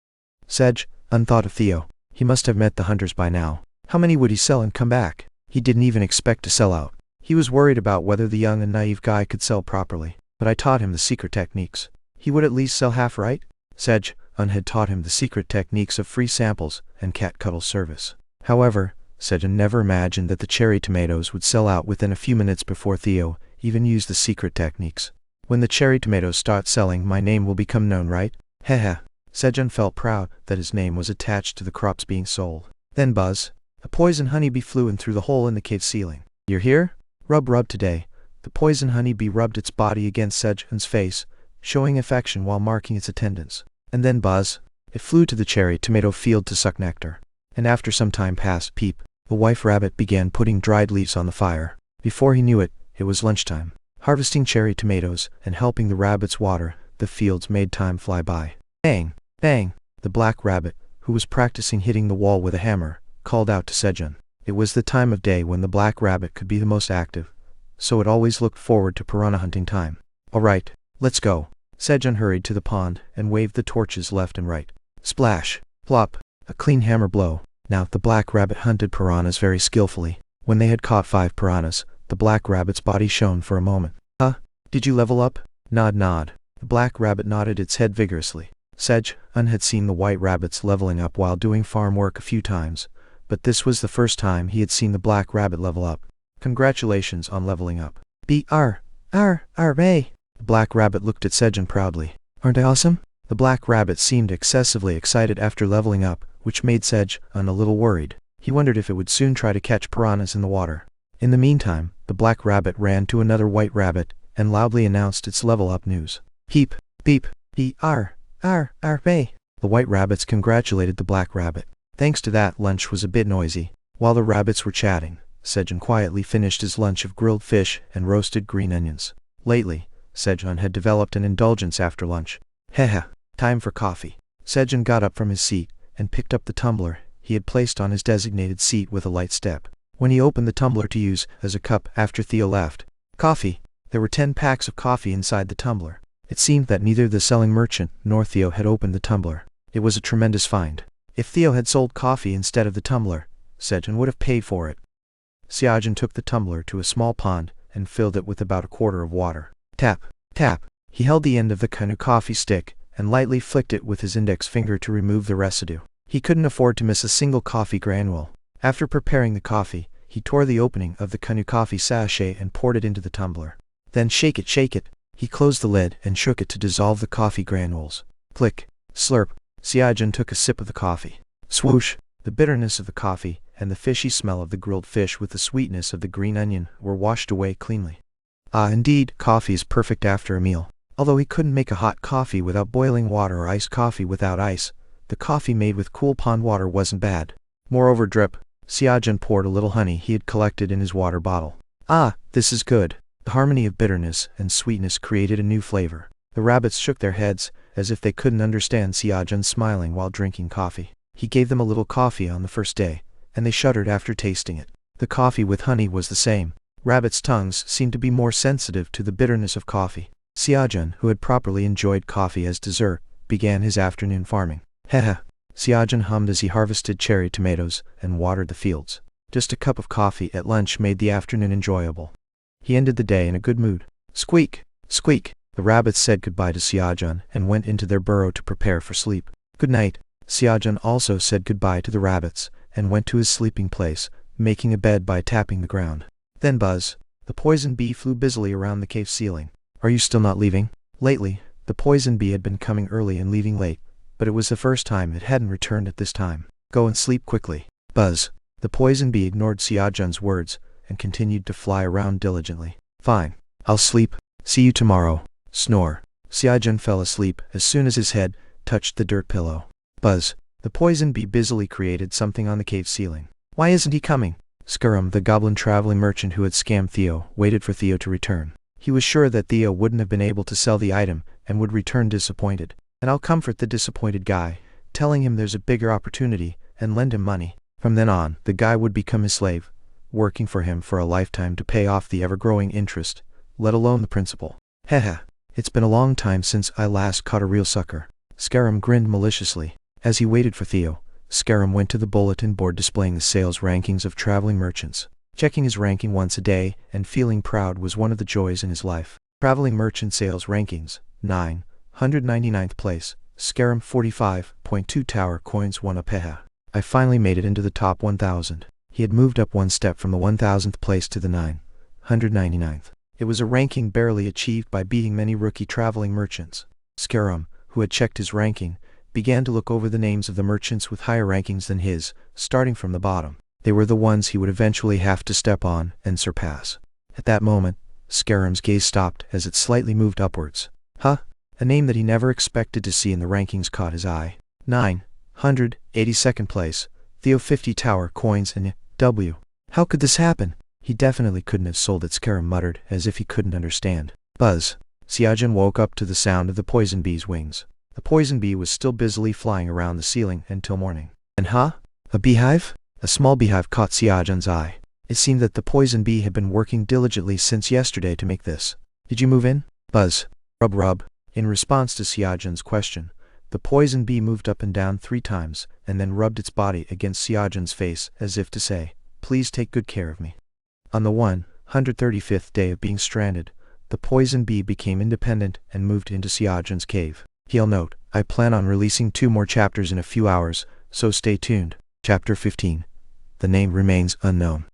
Speaker 1: Sejun thought of Theo. He must have met the hunters by now. How many would he sell and come back? He didn't even expect to sell out. He was worried about whether the young and naive guy could sell properly, but I taught him the secret techniques. He would at least sell half, right? Sejun had taught him the secret techniques of free samples and cat cuddle service. However, Sejun never imagined that the cherry tomatoes would sell out within a few minutes before Theo even used the secret techniques. When the cherry tomatoes start selling, my name will become known, right? Heh. Sejun felt proud that his name was attached to the crops being sold. Then buzz. A poison honeybee flew in through the hole in the cave ceiling. You're here? Rub today. The poison honeybee rubbed its body against Sejun's face, showing affection while marking its attendance. And then buzz. It flew to the cherry tomato field to suck nectar. And after some time passed, peep, the wife rabbit began putting dried leaves on the fire. Before he knew it, it was lunchtime. Harvesting cherry tomatoes and helping the rabbits water the fields made time fly by. Bang! Bang! The black rabbit, who was practicing hitting the wall with a hammer, called out to Sejun. It was the time of day when the black rabbit could be the most active, so it always looked forward to piranha hunting time. Alright, let's go. Sejun hurried to the pond and waved the torches left and right. Splash! Plop! A clean hammer blow. Now the black rabbit hunted piranhas very skillfully. When they had caught 5 piranhas, the black rabbit's body shone for a moment. Huh? Did you level up? Nod. The black rabbit nodded its head vigorously. Sejun had seen the white rabbits leveling up while doing farm work a few times, but this was the first time he had seen the black rabbit level up. Congratulations on leveling up. Ray! The black rabbit looked at Sejun proudly. Aren't I awesome? The black rabbit seemed excessively excited after leveling up, which made Sejun a little worried. He wondered if it would soon try to catch piranhas in the water. In the meantime, the black rabbit ran to another white rabbit and loudly announced its level up news. Peep, beep, ray. The white rabbits congratulated the black rabbit. Thanks to that, lunch was a bit noisy. While the rabbits were chatting, Sejun quietly finished his lunch of grilled fish and roasted green onions. Lately, Sejun had developed an indulgence after lunch. Time for coffee. Sejun got up from his seat and picked up the tumbler he had placed on his designated seat with a light step. When he opened the tumbler to use as a cup after Theo left, coffee. There were 10 packs of coffee inside the tumbler. It seemed that neither the selling merchant nor Theo had opened the tumbler. It was a tremendous find. If Theo had sold coffee instead of the tumbler, Sejun would have paid for it. Sejun took the tumbler to a small pond and filled it with about a quarter of water. Tap, tap. He held the end of the canoe coffee stick and lightly flicked it with his index finger to remove the residue. He couldn't afford to miss a single coffee granule. After preparing the coffee, he tore the opening of the Kanu coffee sachet and poured it into the tumbler. Then shake it, shake it. He closed the lid and shook it to dissolve the coffee granules. Click, slurp. Xiaojun took a sip of the coffee. Swoosh! The bitterness of the coffee and the fishy smell of the grilled fish with the sweetness of the green onion were washed away cleanly. Ah, indeed, coffee is perfect after a meal. Although he couldn't make a hot coffee without boiling water or iced coffee without ice, the coffee made with cool pond water wasn't bad. Moreover, drip. Xiaojun poured a little honey he had collected in his water bottle. Ah, this is good. The harmony of bitterness and sweetness created a new flavor. The rabbits shook their heads, as if they couldn't understand Xiaojun smiling while drinking coffee. He gave them a little coffee on the first day, and they shuddered after tasting it. The coffee with honey was the same. Rabbits' tongues seemed to be more sensitive to the bitterness of coffee. Xiaojun, who had properly enjoyed coffee as dessert, began his afternoon farming. Heh. Xiaojun hummed as he harvested cherry tomatoes and watered the fields. Just a cup of coffee at lunch made the afternoon enjoyable. He ended the day in a good mood. Squeak! Squeak! The rabbits said goodbye to Xiaojun and went into their burrow to prepare for sleep. Good night. Xiaojun also said goodbye to the rabbits and went to his sleeping place, making a bed by tapping the ground. Then Buzz, the poison bee, flew busily around the cave ceiling. Are you still not leaving? Lately, the poison bee had been coming early and leaving late, but it was the first time it hadn't returned at this time. Go and sleep quickly. Buzz. The poison bee ignored Xiaojun's words and continued to fly around diligently. Fine. I'll sleep. See you tomorrow. Snore. Xiaojun fell asleep as soon as his head touched the dirt pillow. Buzz. The poison bee busily created something on the cave ceiling. Why isn't he coming? Scurum, the goblin traveling merchant who had scammed Theo, waited for Theo to return. He was sure that Theo wouldn't have been able to sell the item and would return disappointed. And I'll comfort the disappointed guy, telling him there's a bigger opportunity, and lend him money. From then on, the guy would become his slave, working for him for a lifetime to pay off the ever-growing interest, let alone the principal. Heh. It's been a long time since I last caught a real sucker. Scarum grinned maliciously. As he waited for Theo, Scarum went to the bulletin board displaying the sales rankings of traveling merchants. Checking his ranking once a day and feeling proud was one of the joys in his life. Traveling merchant sales rankings, 999th place, Scarum 45.2 tower coins 1 up. I finally made it into the top 1,000. He had moved up one step from the 1,000th place to the 999th. It was a ranking barely achieved by beating many rookie traveling merchants. Scarum, who had checked his ranking, began to look over the names of the merchants with higher rankings than his, starting from the bottom. They were the ones he would eventually have to step on and surpass. At that moment, Scarum's gaze stopped as it slightly moved upwards. Huh? A name that he never expected to see in the rankings caught his eye. 982nd place, Theo 50 tower coins and W. How could this happen? He definitely couldn't have sold it, Scarum muttered, as if he couldn't understand. Buzz. Xiaojun woke up to the sound of the poison bee's wings. The poison bee was still busily flying around the ceiling until morning. And a beehive? A small beehive caught Xiaojun's eye. It seemed that the poison bee had been working diligently since yesterday to make this. Did you move in? Buzz. Rub. In response to Xiaojun's question, the poison bee moved up and down 3 times, and then rubbed its body against Xiaojun's face as if to say, please take good care of me. On the 135th day of being stranded, the poison bee became independent and moved into Xiaojun's cave. He'll note, I plan on releasing 2 more chapters in a few hours, so stay tuned. Chapter 15. The name remains unknown.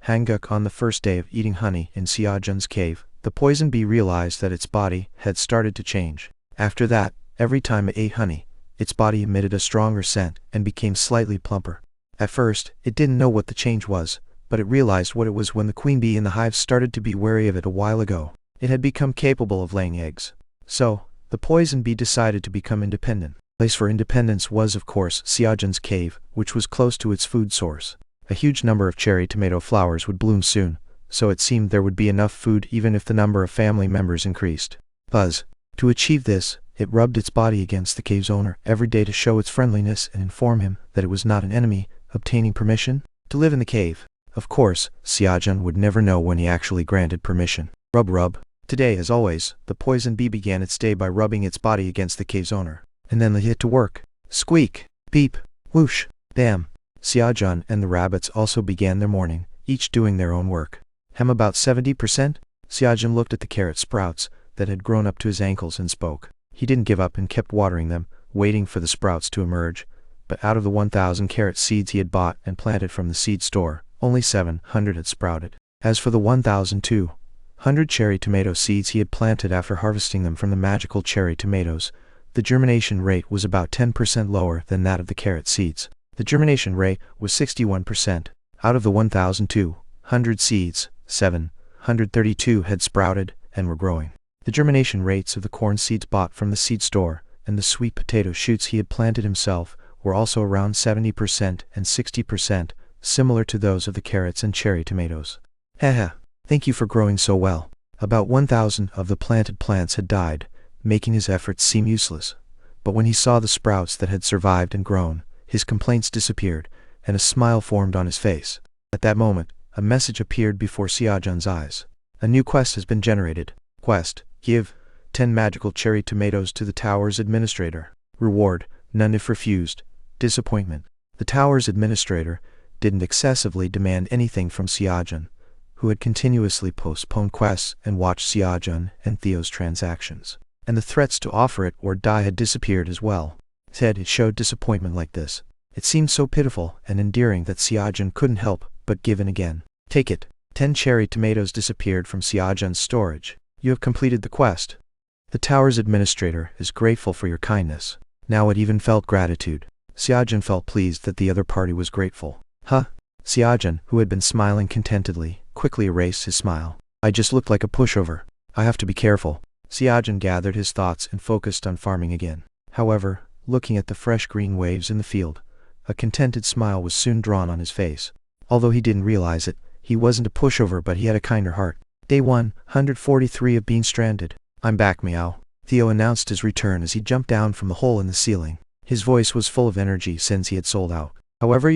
Speaker 1: Hanguk. On the first day of eating honey in Xiaojun's cave, the poison bee realized that its body had started to change. After that, every time it ate honey, its body emitted a stronger scent and became slightly plumper. At first, it didn't know what the change was, but it realized what it was when the queen bee in the hive started to be wary of it a while ago. It had become capable of laying eggs. So, the poison bee decided to become independent. The place for independence was, of course, Xiaojun's cave, which was close to its food source. A huge number of cherry tomato flowers would bloom soon, so it seemed there would be enough food even if the number of family members increased. Buzz. To achieve this, it rubbed its body against the cave's owner every day to show its friendliness and inform him that it was not an enemy, obtaining permission to live in the cave. Of course, Xiaojun would never know when he actually granted permission. Rub. Today, as always, the poison bee began its day by rubbing its body against the cave's owner. And then they hit to work. Squeak, beep, whoosh, bam. Xiaojun and the rabbits also began their morning, each doing their own work. About 70%? Xiaojun looked at the carrot sprouts that had grown up to his ankles and spoke. He didn't give up and kept watering them, waiting for the sprouts to emerge. But out of the 1,000 carrot seeds he had bought and planted from the seed store, only 700 had sprouted. As for the 1,200 cherry tomato seeds he had planted after harvesting them from the magical cherry tomatoes, the germination rate was about 10% lower than that of the carrot seeds. The germination rate was 61%. Out of the 1,200 seeds, 732 had sprouted and were growing. The germination rates of the corn seeds bought from the seed store and the sweet potato shoots he had planted himself were also around 70% and 60%, similar to those of the carrots and cherry tomatoes. Haha, thank you for growing so well. About 1,000 of the planted plants had died, making his efforts seem useless. But when he saw the sprouts that had survived and grown, his complaints disappeared, and a smile formed on his face. At that moment, a message appeared before Xiaojun's eyes. A new quest has been generated. Quest: give 10 magical cherry tomatoes to the tower's administrator. Reward: none if refused. Disappointment. The tower's administrator didn't excessively demand anything from Xiaojun, who had continuously postponed quests and watched Xiaojun and Theo's transactions. And the threats to offer it or die had disappeared as well. Instead, it showed disappointment like this. It seemed so pitiful and endearing that Xiaojun couldn't help but give in again. Take it. 10 cherry tomatoes disappeared from Xiaojun's storage. You have completed the quest. The tower's administrator is grateful for your kindness. Now it even felt gratitude. Xiaojun felt pleased that the other party was grateful. Huh? Xiaojun, who had been smiling contentedly, quickly erased his smile. I just looked like a pushover. I have to be careful. Xiaojun gathered his thoughts and focused on farming again. However, looking at the fresh green waves in the field, a contented smile was soon drawn on his face. Although he didn't realize it, he wasn't a pushover, but he had a kinder heart. Day 143 of being stranded. I'm back, meow. Theo announced his return as he jumped down from the hole in the ceiling. His voice was full of energy since he had sold out. However,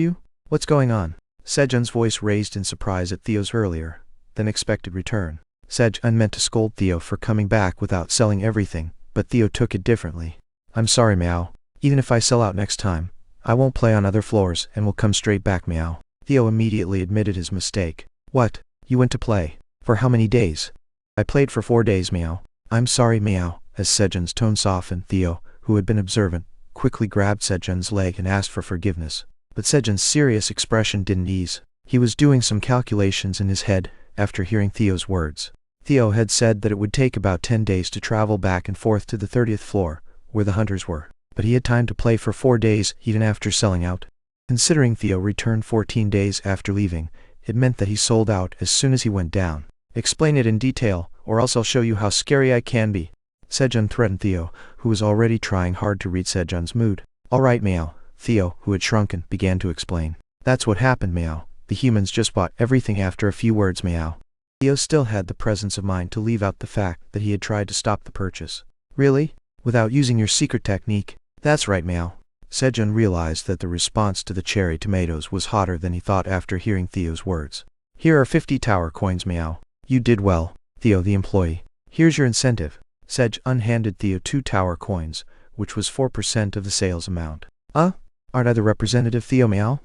Speaker 1: what's going on? Sejun's voice raised in surprise at Theo's earlier than expected return. Sejun meant to scold Theo for coming back without selling everything, but Theo took it differently. I'm sorry, meow. Even if I sell out next time, I won't play on other floors and will come straight back, meow. Theo immediately admitted his mistake. What? You went to play? For how many days? I played for 4 days, meow. I'm sorry, meow. As Sejun's tone softened, Theo, who had been observant, quickly grabbed Sejun's leg and asked for forgiveness. But Sejun's serious expression didn't ease. He was doing some calculations in his head after hearing Theo's words. Theo had said that it would take about 10 days to travel back and forth to the 30th floor, where the hunters were. But he had time to play for 4 days even after selling out. Considering Theo returned 14 days after leaving, it meant that he sold out as soon as he went down. Explain it in detail, or else I'll show you how scary I can be. Sejun threatened Theo, who was already trying hard to read Sejun's mood. Alright, meow. Theo, who had shrunken, began to explain. That's what happened, meow. The humans just bought everything after a few words, meow. Theo still had the presence of mind to leave out the fact that he had tried to stop the purchase. Really? Without using your secret technique? That's right, meow. Sejun realized that the response to the cherry tomatoes was hotter than he thought after hearing Theo's words. Here are 50 tower coins, meow. You did well, Theo the employee. Here's your incentive. Sejun handed Theo 2 tower coins, which was 4% of the sales amount. Aren't I the representative, Theo, meow?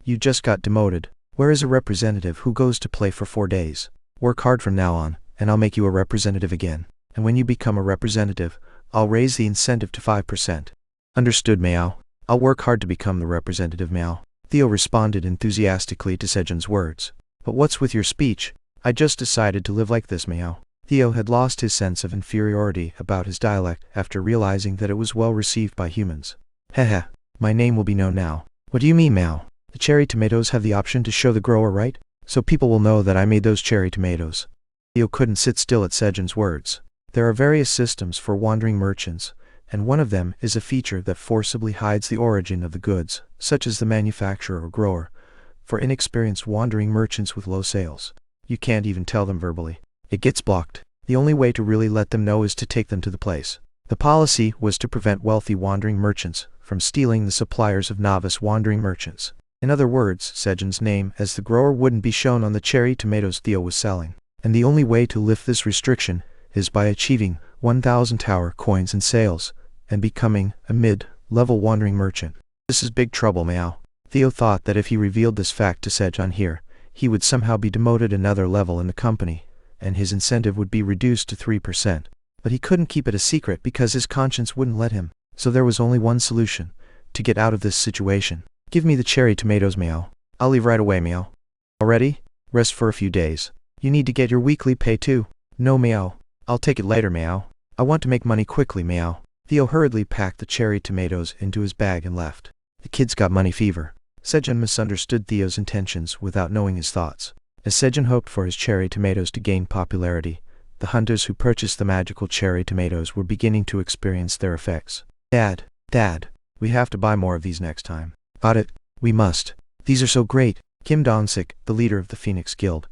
Speaker 1: You just got demoted. Where is a representative who goes to play for 4 days? Work hard from now on, and I'll make you a representative again. And when you become a representative, I'll raise the incentive to 5%. Understood, meow. I'll work hard to become the representative, meow. Theo responded enthusiastically to Sejun's words. But what's with your speech? I just decided to live like this, meow. Theo had lost his sense of inferiority about his dialect after realizing that it was well received by humans. Heh. My name will be known now. What do you mean, meow? The cherry tomatoes have the option to show the grower, right? So people will know that I made those cherry tomatoes. Theo couldn't sit still at Sejun's words. There are various systems for wandering merchants, and one of them is a feature that forcibly hides the origin of the goods, such as the manufacturer or grower, for inexperienced wandering merchants with low sales. You can't even tell them verbally. It gets blocked. The only way to really let them know is to take them to the place. The policy was to prevent wealthy wandering merchants from stealing the suppliers of novice wandering merchants. In other words, Sejun's name as the grower wouldn't be shown on the cherry tomatoes Theo was selling. And the only way to lift this restriction is by achieving 1,000 tower coins in sales and becoming a mid-level wandering merchant. This is big trouble, meow. Theo thought that if he revealed this fact to Sejun here, he would somehow be demoted another level in the company, and his incentive would be reduced to 3%. but he couldn't keep it a secret because his conscience wouldn't let him. So there was only one solution to get out of this situation. Give me the cherry tomatoes, meow. I'll leave right away, meow. Already? Rest for a few days. You need to get your weekly pay too. No, meow. I'll take it later, meow. I want to make money quickly, meow. Theo hurriedly packed the cherry tomatoes into his bag and left. The kid's got money fever. Sejun misunderstood Theo's intentions without knowing his thoughts. As Sejun hoped for his cherry tomatoes to gain popularity, the hunters who purchased the magical cherry tomatoes were beginning to experience their effects. Dad, we have to buy more of these next time. Got it? We must. These are so great. Kim Dong-sik, the leader of the Phoenix Guild,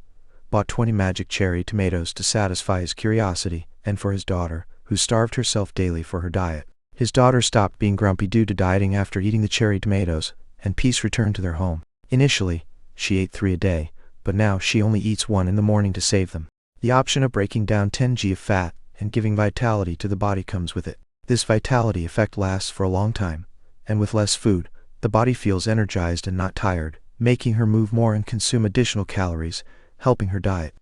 Speaker 1: bought 20 magic cherry tomatoes to satisfy his curiosity, and for his daughter, who starved herself daily for her diet. His daughter stopped being grumpy due to dieting after eating the cherry tomatoes, and peace returned to their home. Initially, she ate 3 a day, but now she only eats 1 in the morning to save them. The option of breaking down 10 g of fat and giving vitality to the body comes with it. This vitality effect lasts for a long time, and with less food, the body feels energized and not tired, making her move more and consume additional calories, helping her diet.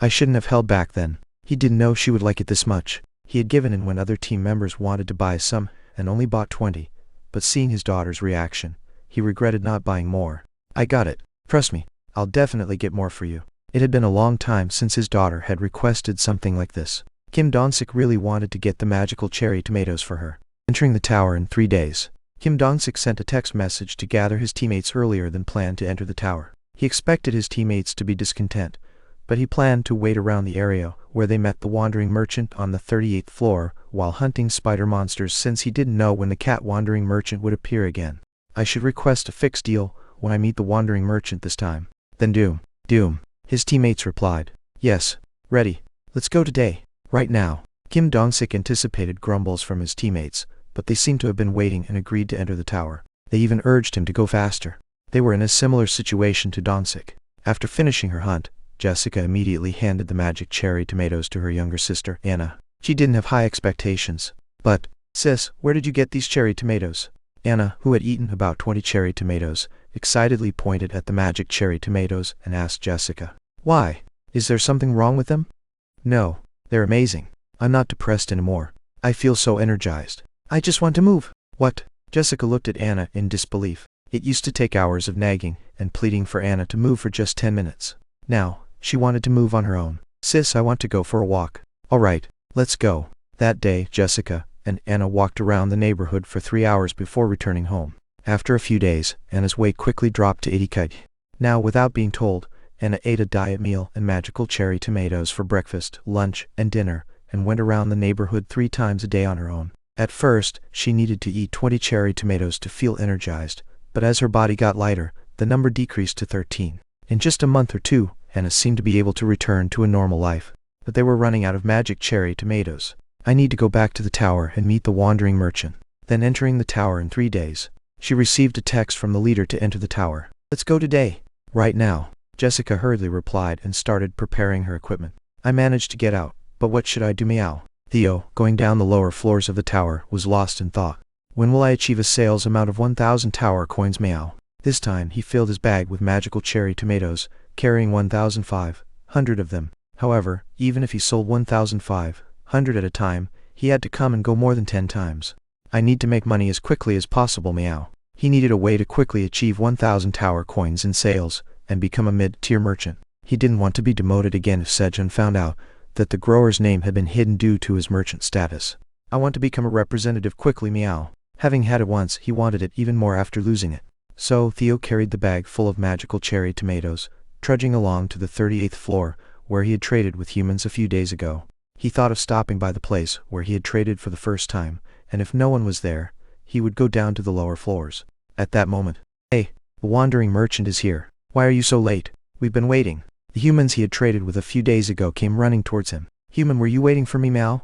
Speaker 1: I shouldn't have held back then. He didn't know she would like it this much. He had given in when other team members wanted to buy some, and only bought 20, but seeing his daughter's reaction, he regretted not buying more. I got it. Trust me, I'll definitely get more for you. It had been a long time since his daughter had requested something like this. Kim Dong-sik really wanted to get the magical cherry tomatoes for her. Entering the tower in 3 days, Kim Dong-sik sent a text message to gather his teammates earlier than planned to enter the tower. He expected his teammates to be discontent, but he planned to wait around the area where they met the wandering merchant on the 38th floor while hunting spider monsters, since he didn't know when the cat wandering merchant would appear again. I should request a fixed deal when I meet the wandering merchant this time. Then Doom. His teammates replied. Yes, ready. Let's go today. Right now. Kim Dong-sik anticipated grumbles from his teammates, but they seemed to have been waiting and agreed to enter the tower. They even urged him to go faster. They were in a similar situation to Dong-sik. After finishing her hunt, Jessica immediately handed the magic cherry tomatoes to her younger sister, Anna. She didn't have high expectations. But, sis, where did you get these cherry tomatoes? Anna, who had eaten about 20 cherry tomatoes, excitedly pointed at the magic cherry tomatoes and asked Jessica, "Why? Is there something wrong with them?" "No, they're amazing. I'm not depressed anymore. I feel so energized. I just want to move." "What?" Jessica looked at Anna in disbelief. It used to take hours of nagging and pleading for Anna to move for just 10 minutes. Now, she wanted to move on her own. "Sis, I want to go for a walk." "All right, let's go." That day, Jessica and Anna walked around the neighborhood for 3 hours before returning home. After a few days, Anna's weight quickly dropped to 80 kg. Now, without being told, Anna ate a diet meal and magical cherry tomatoes for breakfast, lunch, and dinner, and went around the neighborhood 3 times a day on her own. At first, she needed to eat 20 cherry tomatoes to feel energized, but as her body got lighter, the number decreased to 13. In just a month or 2, Anna seemed to be able to return to a normal life, but they were running out of magic cherry tomatoes. "I need to go back to the tower and meet the wandering merchant." Then entering the tower in 3 days, she received a text from the leader to enter the tower. "Let's go today." "Right now," Jessica hurriedly replied and started preparing her equipment. "I managed to get out, but what should I do, meow?" Theo, going down the lower floors of the tower, was lost in thought. "When will I achieve a sales amount of 1,000 tower coins, meow?" This time he filled his bag with magical cherry tomatoes, carrying 1,500 of them. However, even if he sold 1,500 at a time, he had to come and go more than 10 times. "I need to make money as quickly as possible, meow." He needed a way to quickly achieve 1,000 tower coins in sales and become a mid-tier merchant. He didn't want to be demoted again if Sejun found out that the grower's name had been hidden due to his merchant status. "I want to become a representative quickly, meow." Having had it once, he wanted it even more after losing it. So Theo carried the bag full of magical cherry tomatoes, trudging along to the 38th floor, where he had traded with humans a few days ago. He thought of stopping by the place where he had traded for the first time, and if no one was there, he would go down to the lower floors. At that moment, "Hey, the wandering merchant is here. Why are you so late? We've been waiting." The humans he had traded with a few days ago came running towards him. "Human, were you waiting for me, meow?"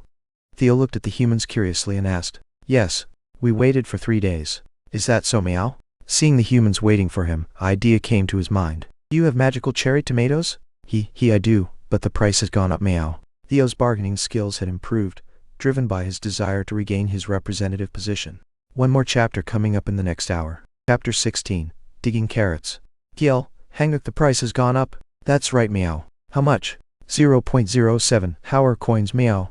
Speaker 1: Theo looked at the humans curiously and asked. "Yes, we waited for 3 days." "Is that so, meow?" Seeing the humans waiting for him, an idea came to his mind. "Do you have magical cherry tomatoes?" I do, but the price has gone up, meow." Theo's bargaining skills had improved, driven by his desire to regain his representative position. One more chapter coming up in the next hour. Chapter 16, Digging Carrots. "Kiel, Hanguk, the price has gone up." "That's right, meow." "How much?" 0.07 tower coins, meow."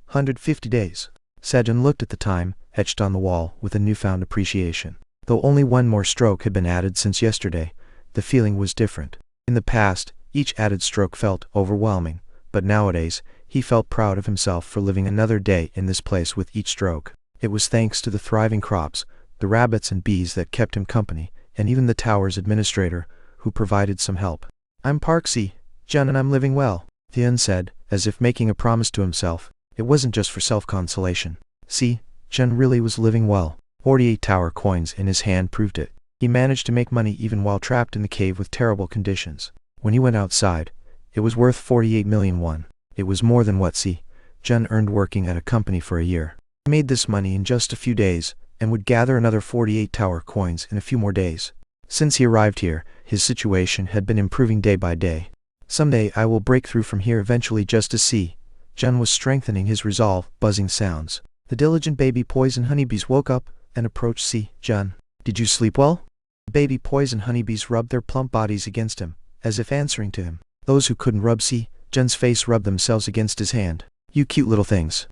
Speaker 1: 150 days. Sejun looked at the time, etched on the wall, with a newfound appreciation. Though only one more stroke had been added since yesterday, the feeling was different. In the past, each added stroke felt overwhelming, but nowadays, he felt proud of himself for living another day in this place with each stroke. It was thanks to the thriving crops, the rabbits and bees that kept him company, and even the tower's administrator, who provided some help. "I'm Park Si-jun and I'm living well," Thien said, as if making a promise to himself. It wasn't just for self-consolation. Si-jun really was living well. 48 tower coins in his hand proved it. He managed to make money even while trapped in the cave with terrible conditions. When he went outside, it was worth 48 million won. It was more than what Si-jun earned working at a company for a year. He made this money in just a few days, and would gather another 48 tower coins in a few more days. Since he arrived here, his situation had been improving day by day. "Someday I will break through from here eventually," just as Si-jun was strengthening his resolve. Buzzing sounds. The diligent baby poison honeybees woke up and approached Si-jun. "Did you sleep well?" The baby poison honeybees rubbed their plump bodies against him, as if answering to him. Those who couldn't rub Si-jun's face rubbed themselves against his hand. "You cute little things."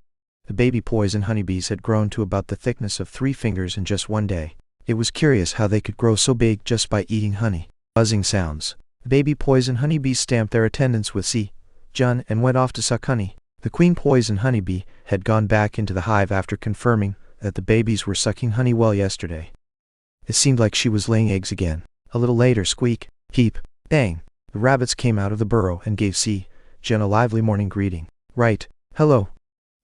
Speaker 1: The baby poison honeybees had grown to about the thickness of 3 fingers in just one day. It was curious how they could grow so big just by eating honey. Buzzing sounds. The baby poison honeybees stamped their attendance with Si-jun and went off to suck honey. The queen poison honeybee had gone back into the hive after confirming that the babies were sucking honey well yesterday. It seemed like she was laying eggs again. A little later, squeak, peep, bang. The rabbits came out of the burrow and gave Si-jun a lively morning greeting. "Right, hello."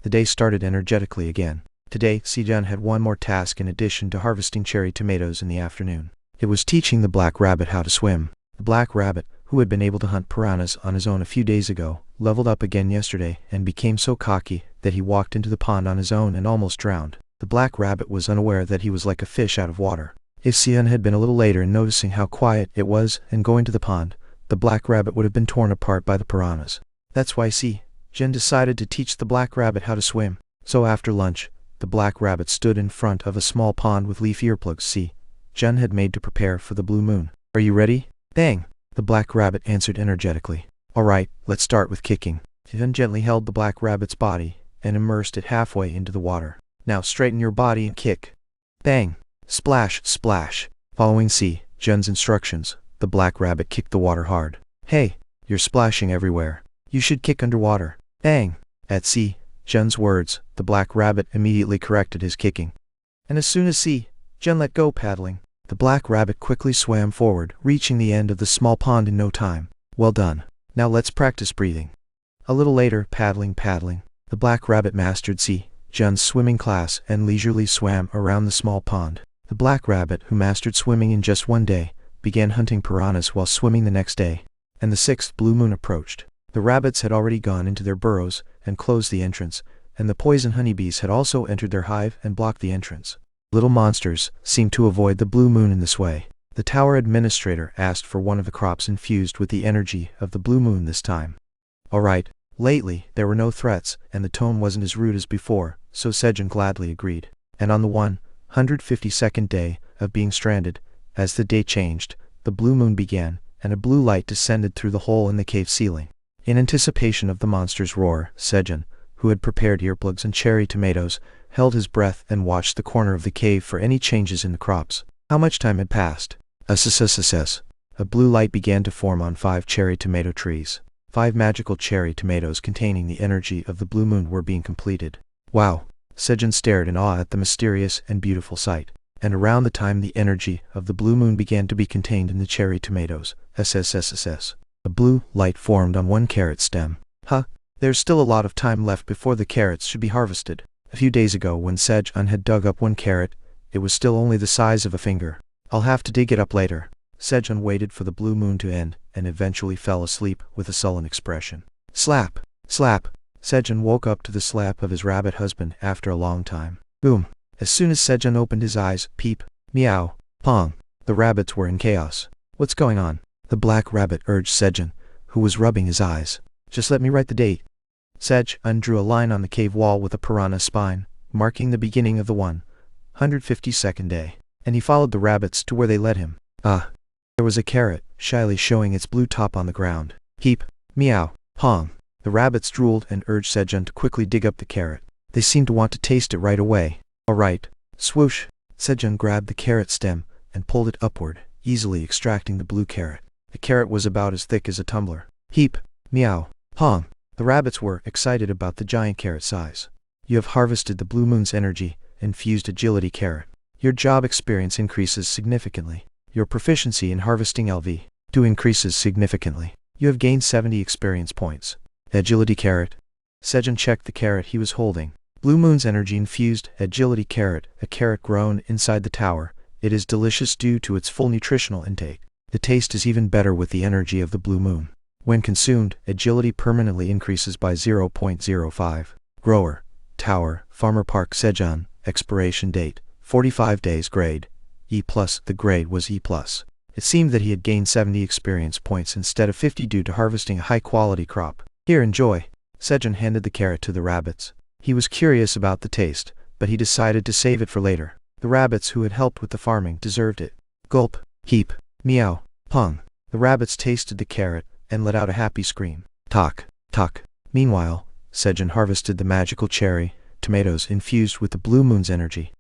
Speaker 1: The day started energetically again. Today, Si-jun had one more task in addition to harvesting cherry tomatoes in the afternoon. It was teaching the black rabbit how to swim. The black rabbit, who had been able to hunt piranhas on his own a few days ago, leveled up again yesterday and became so cocky that he walked into the pond on his own and almost drowned. The black rabbit was unaware that he was like a fish out of water. If Si-jun had been a little later in noticing how quiet it was and going to the pond, the black rabbit would have been torn apart by the piranhas. That's why Si-jun decided to teach the black rabbit how to swim. So after lunch, the black rabbit stood in front of a small pond with leaf earplugs Si-jun had made to prepare for the blue moon. "Are you ready?" "Bang!" the black rabbit answered energetically. "All right, let's start with kicking." Si-jun gently held the black rabbit's body and immersed it halfway into the water. "Now straighten your body and kick." Bang! Splash, splash. Following Si-jun's instructions, the black rabbit kicked the water hard. "Hey, you're splashing everywhere. You should kick underwater." Bang! At Si-jun's words, the black rabbit immediately corrected his kicking. And as soon as Si-jun let go paddling, the black rabbit quickly swam forward, reaching the end of the small pond in no time. "Well done. Now let's practice breathing." A little later, paddling, the black rabbit mastered Si-jun's swimming class and leisurely swam around the small pond. The black rabbit, who mastered swimming in just one day, began hunting piranhas while swimming the next day. And the 6th blue moon approached. The rabbits had already gone into their burrows and closed the entrance, and the poison honeybees had also entered their hive and blocked the entrance. Little monsters seemed to avoid the blue moon in this way. The tower administrator asked for one of the crops infused with the energy of the blue moon this time. "All right." Lately, there were no threats, and the tone wasn't as rude as before, so Sejun gladly agreed. And on the 152nd day of being stranded, as the day changed, the blue moon began, and a blue light descended through the hole in the cave ceiling. In anticipation of the monster's roar, Sejun, who had prepared earplugs and cherry tomatoes, held his breath and watched the corner of the cave for any changes in the crops. How much time had passed? A blue light began to form on 5 cherry tomato trees. 5 magical cherry tomatoes containing the energy of the blue moon were being completed. Wow! Sejun stared in awe at the mysterious and beautiful sight. And around the time the energy of the blue moon began to be contained in the cherry tomatoes, a blue light formed on 1 carrot stem. There's still a lot of time left before the carrots should be harvested. A few days ago when Sejun had dug up 1 carrot, it was still only the size of a finger. "I'll have to dig it up later." Sejun waited for the blue moon to end, and eventually fell asleep with a sullen expression. Slap! Slap! Sejun woke up to the slap of his rabbit husband after a long time. Boom! As soon as Sejun opened his eyes, peep, meow, pong, the rabbits were in chaos. "What's going on?" the black rabbit urged Sejun, who was rubbing his eyes. "Just let me write the date." Sejun drew a line on the cave wall with a piranha spine, marking the beginning of the 152nd day, and he followed the rabbits to where they led him. There was a carrot, shyly showing its blue top on the ground. Peep, meow, pong. The rabbits drooled and urged Sejun to quickly dig up the carrot. They seemed to want to taste it right away. Alright. Swoosh. Sejun grabbed the carrot stem and pulled it upward, easily extracting the blue carrot. The carrot was about as thick as a tumbler. Heap. Meow. Pong. The rabbits were excited about the giant carrot size. You have harvested the blue moon's energy, infused agility carrot. Your job experience increases significantly. Your proficiency in harvesting LV2 increases significantly. You have gained 70 experience points. Agility carrot. Sejun checked the carrot he was holding. Blue moon's energy infused agility carrot, a carrot grown inside the tower. It is delicious due to its full nutritional intake. The taste is even better with the energy of the blue moon. When consumed, agility permanently increases by 0.05. Grower. Tower, Farmer Park Sejun, expiration date, 45 days grade, E+, the grade was E+. It seemed that he had gained 70 experience points instead of 50 due to harvesting a high-quality crop. Here, enjoy. Sejun handed the carrot to the rabbits. He was curious about the taste, but he decided to save it for later. The rabbits who had helped with the farming deserved it. Gulp. Heap. Meow. Pong. The rabbits tasted the carrot and let out a happy scream. Talk. Talk. Meanwhile, Sejun harvested the magical cherry tomatoes infused with the blue moon's energy.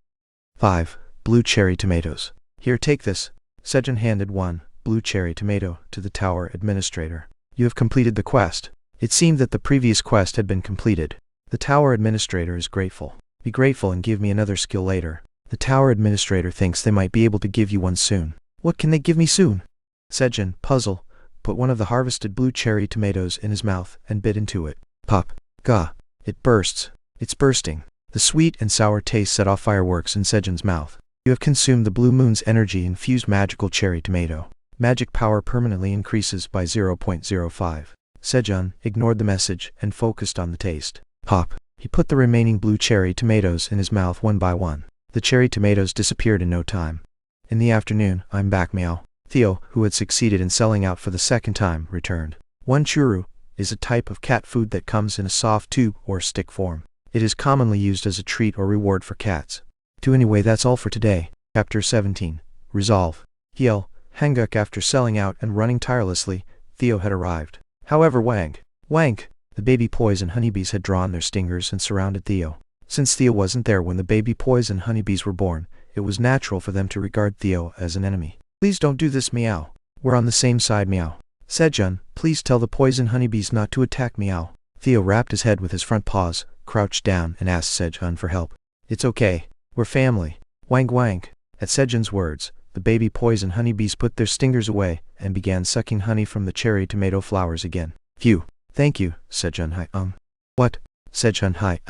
Speaker 1: 5. Blue cherry tomatoes. Here, take this. Sejun handed one blue cherry tomato to the tower administrator. You have completed the quest. It seemed that the previous quest had been completed. The tower administrator is grateful. Be grateful and give me another skill later. The tower administrator thinks they might be able to give you one soon. What can they give me soon? Sejun, puzzle, put one of the harvested blue cherry tomatoes in his mouth and bit into it. Pop. Gah. It bursts. It's bursting. The sweet and sour taste set off fireworks in Sejun's mouth. You have consumed the blue moon's energy-infused magical cherry tomato. Magic power permanently increases by 0.05. Sejun ignored the message and focused on the taste. Pop. He put the remaining blue cherry tomatoes in his mouth one by one. The cherry tomatoes disappeared in no time. In the afternoon, I'm back, meow. Theo, who had succeeded in selling out for the second time, returned. One churu is a type of cat food that comes in a soft tube or stick form. It is commonly used as a treat or reward for cats. Anyway, that's all for today. Chapter 17. Resolve. Hiel, Hanguk. After selling out and running tirelessly, Theo had arrived. However, Wank, the baby poison honeybees had drawn their stingers and surrounded Theo. Since Theo wasn't there when the baby poison honeybees were born, it was natural for them to regard Theo as an enemy. Please don't do this, meow. We're on the same side, meow. Sejun, please tell the poison honeybees not to attack, meow. Theo wrapped his head with his front paws, crouched down, and asked Sejun for help. It's okay. We're family. Wank. At Sejun's words, the baby poison honeybees put their stingers away and began sucking honey from the cherry tomato flowers again. Phew. Thank you, Sejun. Hi, What? Sejun, hi,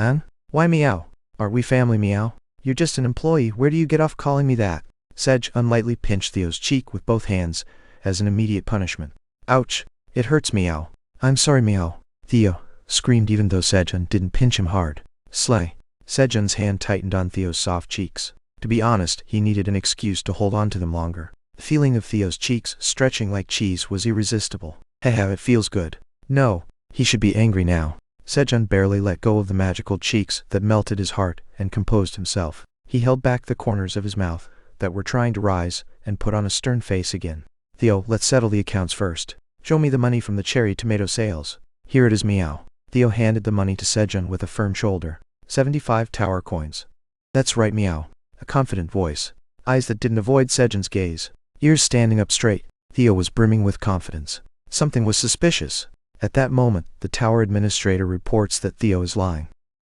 Speaker 1: Why meow? Are we family, meow? You're just an employee. Where do you get off calling me that? Sejun lightly pinched Theo's cheek with both hands as an immediate punishment. Ouch. It hurts, meow. I'm sorry, meow. Theo screamed even though Sejun didn't pinch him hard. Slay. Sejun's hand tightened on Theo's soft cheeks. To be honest, he needed an excuse to hold on to them longer. The feeling of Theo's cheeks stretching like cheese was irresistible. Haha, it feels good. No, he should be angry now. Sejun barely let go of the magical cheeks that melted his heart and composed himself. He held back the corners of his mouth that were trying to rise and put on a stern face again. Theo, let's settle the accounts first. Show me the money from the cherry tomato sales. Here it is, meow. Theo handed the money to Sejun with a firm shoulder. 75 tower coins. That's right, meow. A confident voice. Eyes that didn't avoid Sejun's gaze. Ears standing up straight. Theo was brimming with confidence. Something was suspicious. At that moment, the tower administrator reports that Theo is lying.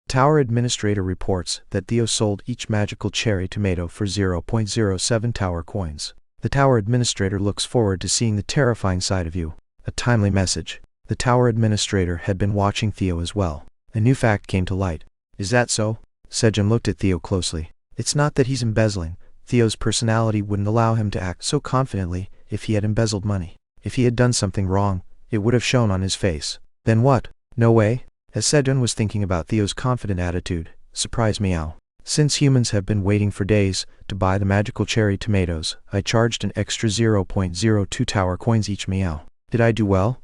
Speaker 1: Tower administrator reports that Theo sold each magical cherry tomato for 0.07 tower coins. The tower administrator looks forward to seeing the terrifying side of you. A timely message. The tower administrator had been watching Theo as well. A new fact came to light. Is that so? Sejun looked at Theo closely. It's not that he's embezzling. Theo's personality wouldn't allow him to act so confidently if he had embezzled money. If he had done something wrong, it would have shown on his face. Then what? No way? As Sejun was thinking about Theo's confident attitude, surprise meow. Since humans have been waiting for days to buy the magical cherry tomatoes, I charged an extra 0.02 tower coins each, meow. Did I do well?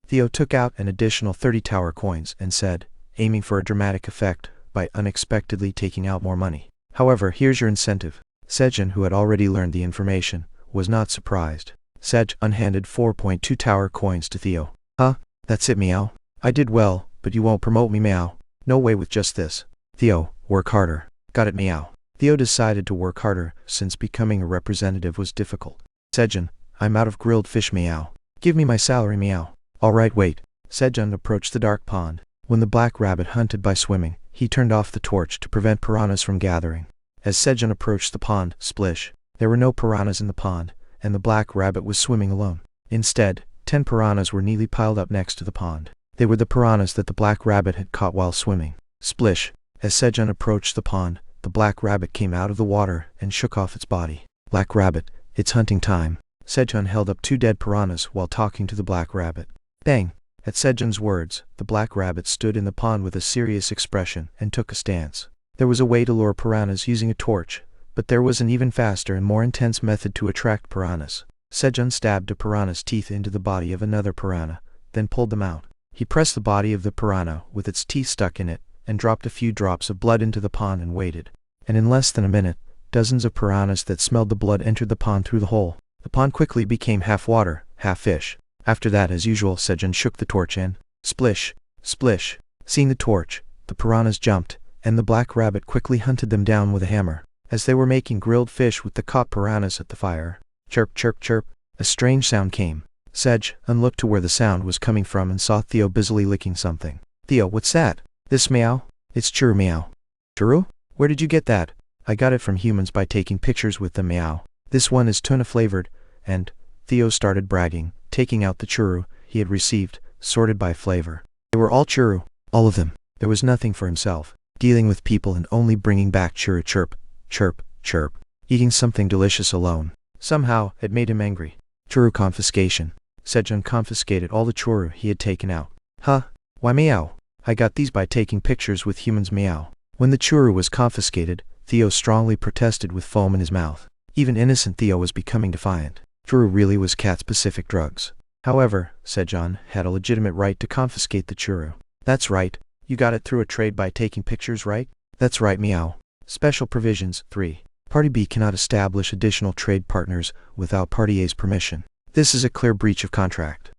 Speaker 1: Theo took out an additional 30 tower coins and said, aiming for a dramatic effect by unexpectedly taking out more money. However, here's your incentive. Sejun, who had already learned the information, was not surprised. Sejun handed 4.2 tower coins to Theo. Huh? That's it, meow. I did well, but you won't promote me, meow. No way with just this. Theo, work harder. Got it, meow. Theo decided to work harder, since becoming a representative was difficult. Sejun, I'm out of grilled fish, meow. Give me my salary, meow. Alright, wait. Sejun approached the dark pond. When the black rabbit hunted by swimming, he turned off the torch to prevent piranhas from gathering. As Sejun approached the pond, splish, there were no piranhas in the pond, and the black rabbit was swimming alone. Instead, 10 piranhas were neatly piled up next to the pond. They were the piranhas that the black rabbit had caught while swimming. Splish, as Sejun approached the pond, the black rabbit came out of the water and shook off its body. Black rabbit, it's hunting time. Sejun held up 2 dead piranhas while talking to the black rabbit. Bang! At Sejun's words, the black rabbit stood in the pond with a serious expression and took a stance. There was a way to lure piranhas using a torch, but there was an even faster and more intense method to attract piranhas. Sejun stabbed a piranha's teeth into the body of another piranha, then pulled them out. He pressed the body of the piranha with its teeth stuck in it, and dropped a few drops of blood into the pond and waited. And in less than a minute, dozens of piranhas that smelled the blood entered the pond through the hole. The pond quickly became half water, half fish. After that, as usual, Sejun shook the torch and splish, splish. Seeing the torch, the piranhas jumped, and the black rabbit quickly hunted them down with a hammer. As they were making grilled fish with the caught piranhas at the fire, chirp, chirp, chirp, a strange sound came. Sejun looked to where the sound was coming from and saw Theo busily licking something. Theo, what's that? This, meow? It's churro, meow. Churro? Where did you get that? I got it from humans by taking pictures with them, meow. This one is tuna flavored, and Theo started bragging, taking out the churro he had received, sorted by flavor. They were all churro, all of them. There was nothing for himself. Dealing with people and only bringing back churro, chirp, chirp, chirp. Eating something delicious alone. Somehow, it made him angry. Churro confiscation. Sejun confiscated all the churro he had taken out. Huh? Why, meow? I got these by taking pictures with humans, meow. When the churro was confiscated, Theo strongly protested with foam in his mouth. Even innocent Theo was becoming defiant. Churro really was cat-specific drugs. However, Sejun had a legitimate right to confiscate the churro. That's right. You got it through a trade by taking pictures, right? That's right, meow. Special provisions. 3. Party B cannot establish additional trade partners without Party A's permission. This is a clear breach of contract.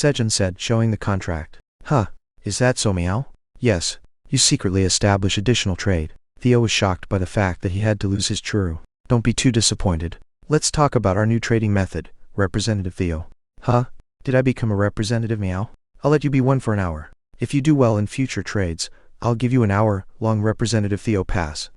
Speaker 1: Sejun said, showing the contract. Huh? Is that so, meow? Yes. You secretly establish additional trade. Theo was shocked by the fact that he had to lose his churro. Don't be too disappointed. Let's talk about our new trading method, Representative Theo. Huh? Did I become a representative, meow? I'll let you be one for an hour. If you do well in future trades, I'll give you an hour-long Representative Theo pass.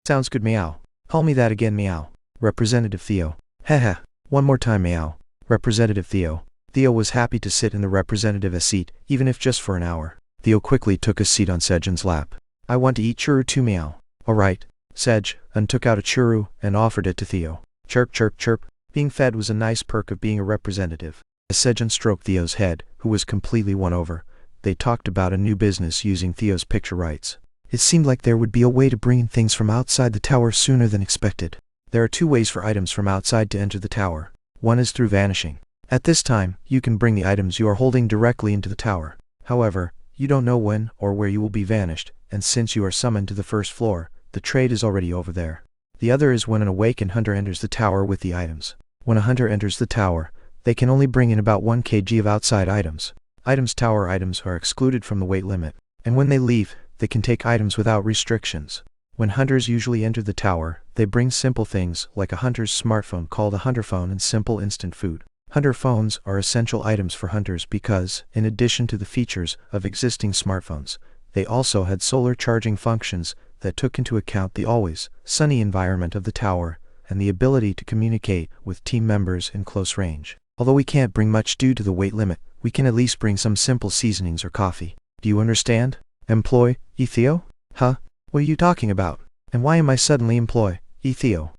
Speaker 1: Sounds good, meow. Call me that again, meow. Representative Theo. Heh. One more time, meow. Representative Theo. Theo was happy to sit in the representative's seat, even if just for an hour. Theo quickly took a seat on Sejun's lap. I want to eat churro too, meow. Alright. Sejun took out a churro and offered it to Theo. Chirp, chirp, chirp. Being fed was a nice perk of being a representative. As Sejun stroked Theo's head, who was completely won over, they talked about a new business using Theo's picture rights. It seemed like there would be a way to bring in things from outside the tower sooner than expected. There are 2 ways for items from outside to enter the tower. One is through vanishing. At this time, you can bring the items you are holding directly into the tower. However, you don't know when or where you will be vanished, and since you are summoned to the first floor, the trade is already over there. The other is when an awakened hunter enters the tower with the items. When a hunter enters the tower, they can only bring in about 1 kg of outside items. Tower items are excluded from the weight limit, and when they leave, they can take items without restrictions. When hunters usually enter the tower, they bring simple things like a hunter's smartphone called a hunter phone and simple instant food. Hunter phones are essential items for hunters because, in addition to the features of existing smartphones, they also had solar charging functions that took into account the always sunny environment of the tower and the ability to communicate with team members in close range. Although we can't bring much due to the weight limit, we can at least bring some simple seasonings or coffee. Do you understand? Employ, Theo? Huh? What are you talking about? And why am I suddenly employ, Theo?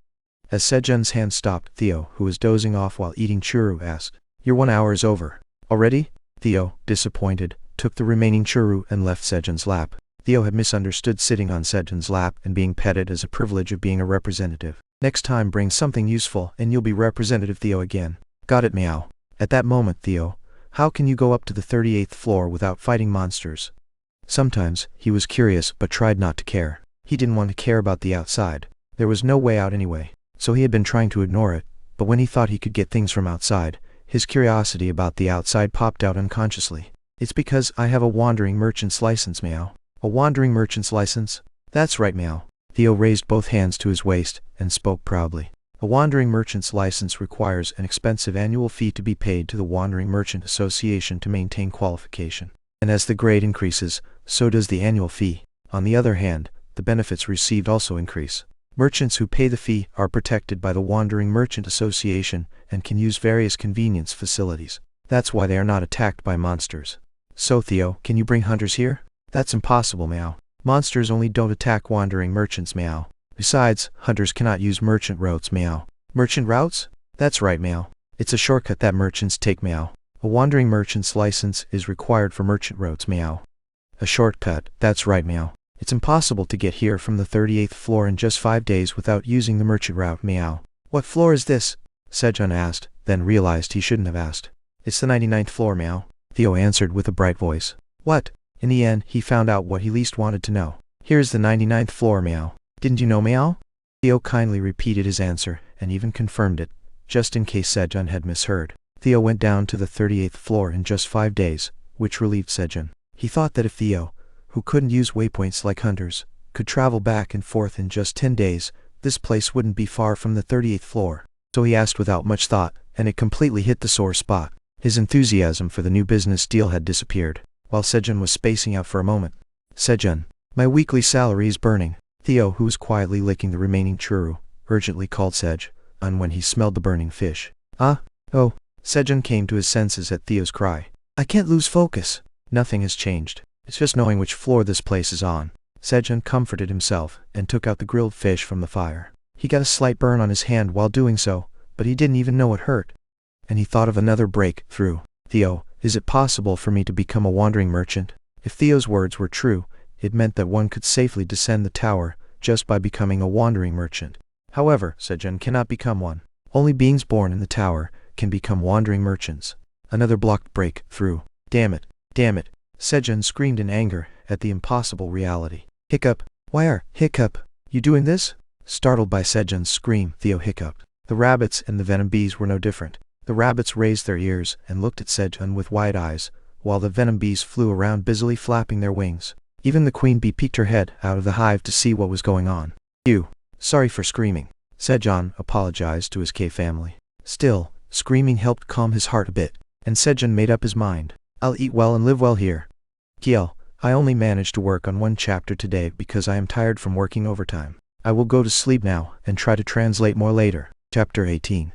Speaker 1: As Sejun's hand stopped, Theo, who was dozing off while eating churro, asked, Your 1 hour is over. Already? Theo, disappointed, took the remaining churro and left Sejun's lap. Theo had misunderstood sitting on Sejun's lap and being petted as a privilege of being a representative. Next time bring something useful and you'll be Representative Theo again. Got it, meow. At that moment, Theo, how can you go up to the 38th floor without fighting monsters? Sometimes, he was curious but tried not to care. He didn't want to care about the outside. There was no way out anyway. So he had been trying to ignore it, but when he thought he could get things from outside, his curiosity about the outside popped out unconsciously. It's because I have a wandering merchant's license, meow. A wandering merchant's license? That's right, meow. Theo raised both hands to his waist and spoke proudly. A wandering merchant's license requires an expensive annual fee to be paid to the Wandering Merchant Association to maintain qualification. And as the grade increases, so does the annual fee. On the other hand, the benefits received also increase. Merchants who pay the fee are protected by the Wandering Merchant Association and can use various convenience facilities. That's why they are not attacked by monsters. So Theo, can you bring hunters here? That's impossible, meow. Monsters only don't attack wandering merchants, meow. Besides, hunters cannot use merchant routes, meow. Merchant routes? That's right, meow. It's a shortcut that merchants take, meow. A wandering merchant's license is required for merchant routes, meow. A shortcut, that's right, meow. It's impossible to get here from the 38th floor in just 5 days without using the merchant route, meow. What floor is this? Sejun asked, then realized he shouldn't have asked. It's the 99th floor, meow. Theo answered with a bright voice. What? In the end, he found out what he least wanted to know. Here's the 99th floor, meow. Didn't you know, meow? Theo kindly repeated his answer, and even confirmed it, just in case Sejun had misheard. Theo went down to the 38th floor in just 5 days, which relieved Sejun. He thought that if Theo, who couldn't use waypoints like hunters, could travel back and forth in just 10 days, this place wouldn't be far from the 38th floor. So he asked without much thought, and it completely hit the sore spot. His enthusiasm for the new business deal had disappeared, while Sejun was spacing out for a moment. Sejun, my weekly salary is burning. Theo, who was quietly licking the remaining churro, urgently called Sejun when he smelled the burning fish. Ah? Oh. Sejun came to his senses at Theo's cry. I can't lose focus. Nothing has changed. It's just knowing which floor this place is on. Sejun comforted himself and took out the grilled fish from the fire. He got a slight burn on his hand while doing so, but he didn't even know it hurt. And he thought of another breakthrough. Theo, is it possible for me to become a wandering merchant? If Theo's words were true, it meant that one could safely descend the tower just by becoming a wandering merchant. However, Sejun cannot become one. Only beings born in the tower can become wandering merchants. Another blocked breakthrough. Damn it. Damn it. Sejun screamed in anger at the impossible reality. Hiccup. Why are Hiccup, you doing this? Startled by Sejun's scream, Theo hiccuped. The rabbits and the venom bees were no different. The rabbits raised their ears and looked at Sejun with wide eyes, while the venom bees flew around busily flapping their wings. Even the queen bee peeked her head out of the hive to see what was going on. Sorry for screaming. Sejun apologized to his K family. Still, screaming helped calm his heart a bit, and Sejun made up his mind. I'll eat well and live well here. Kiel, I only managed to work on 1 chapter today because I am tired from working overtime. I will go to sleep now and try to translate more later. Chapter 18.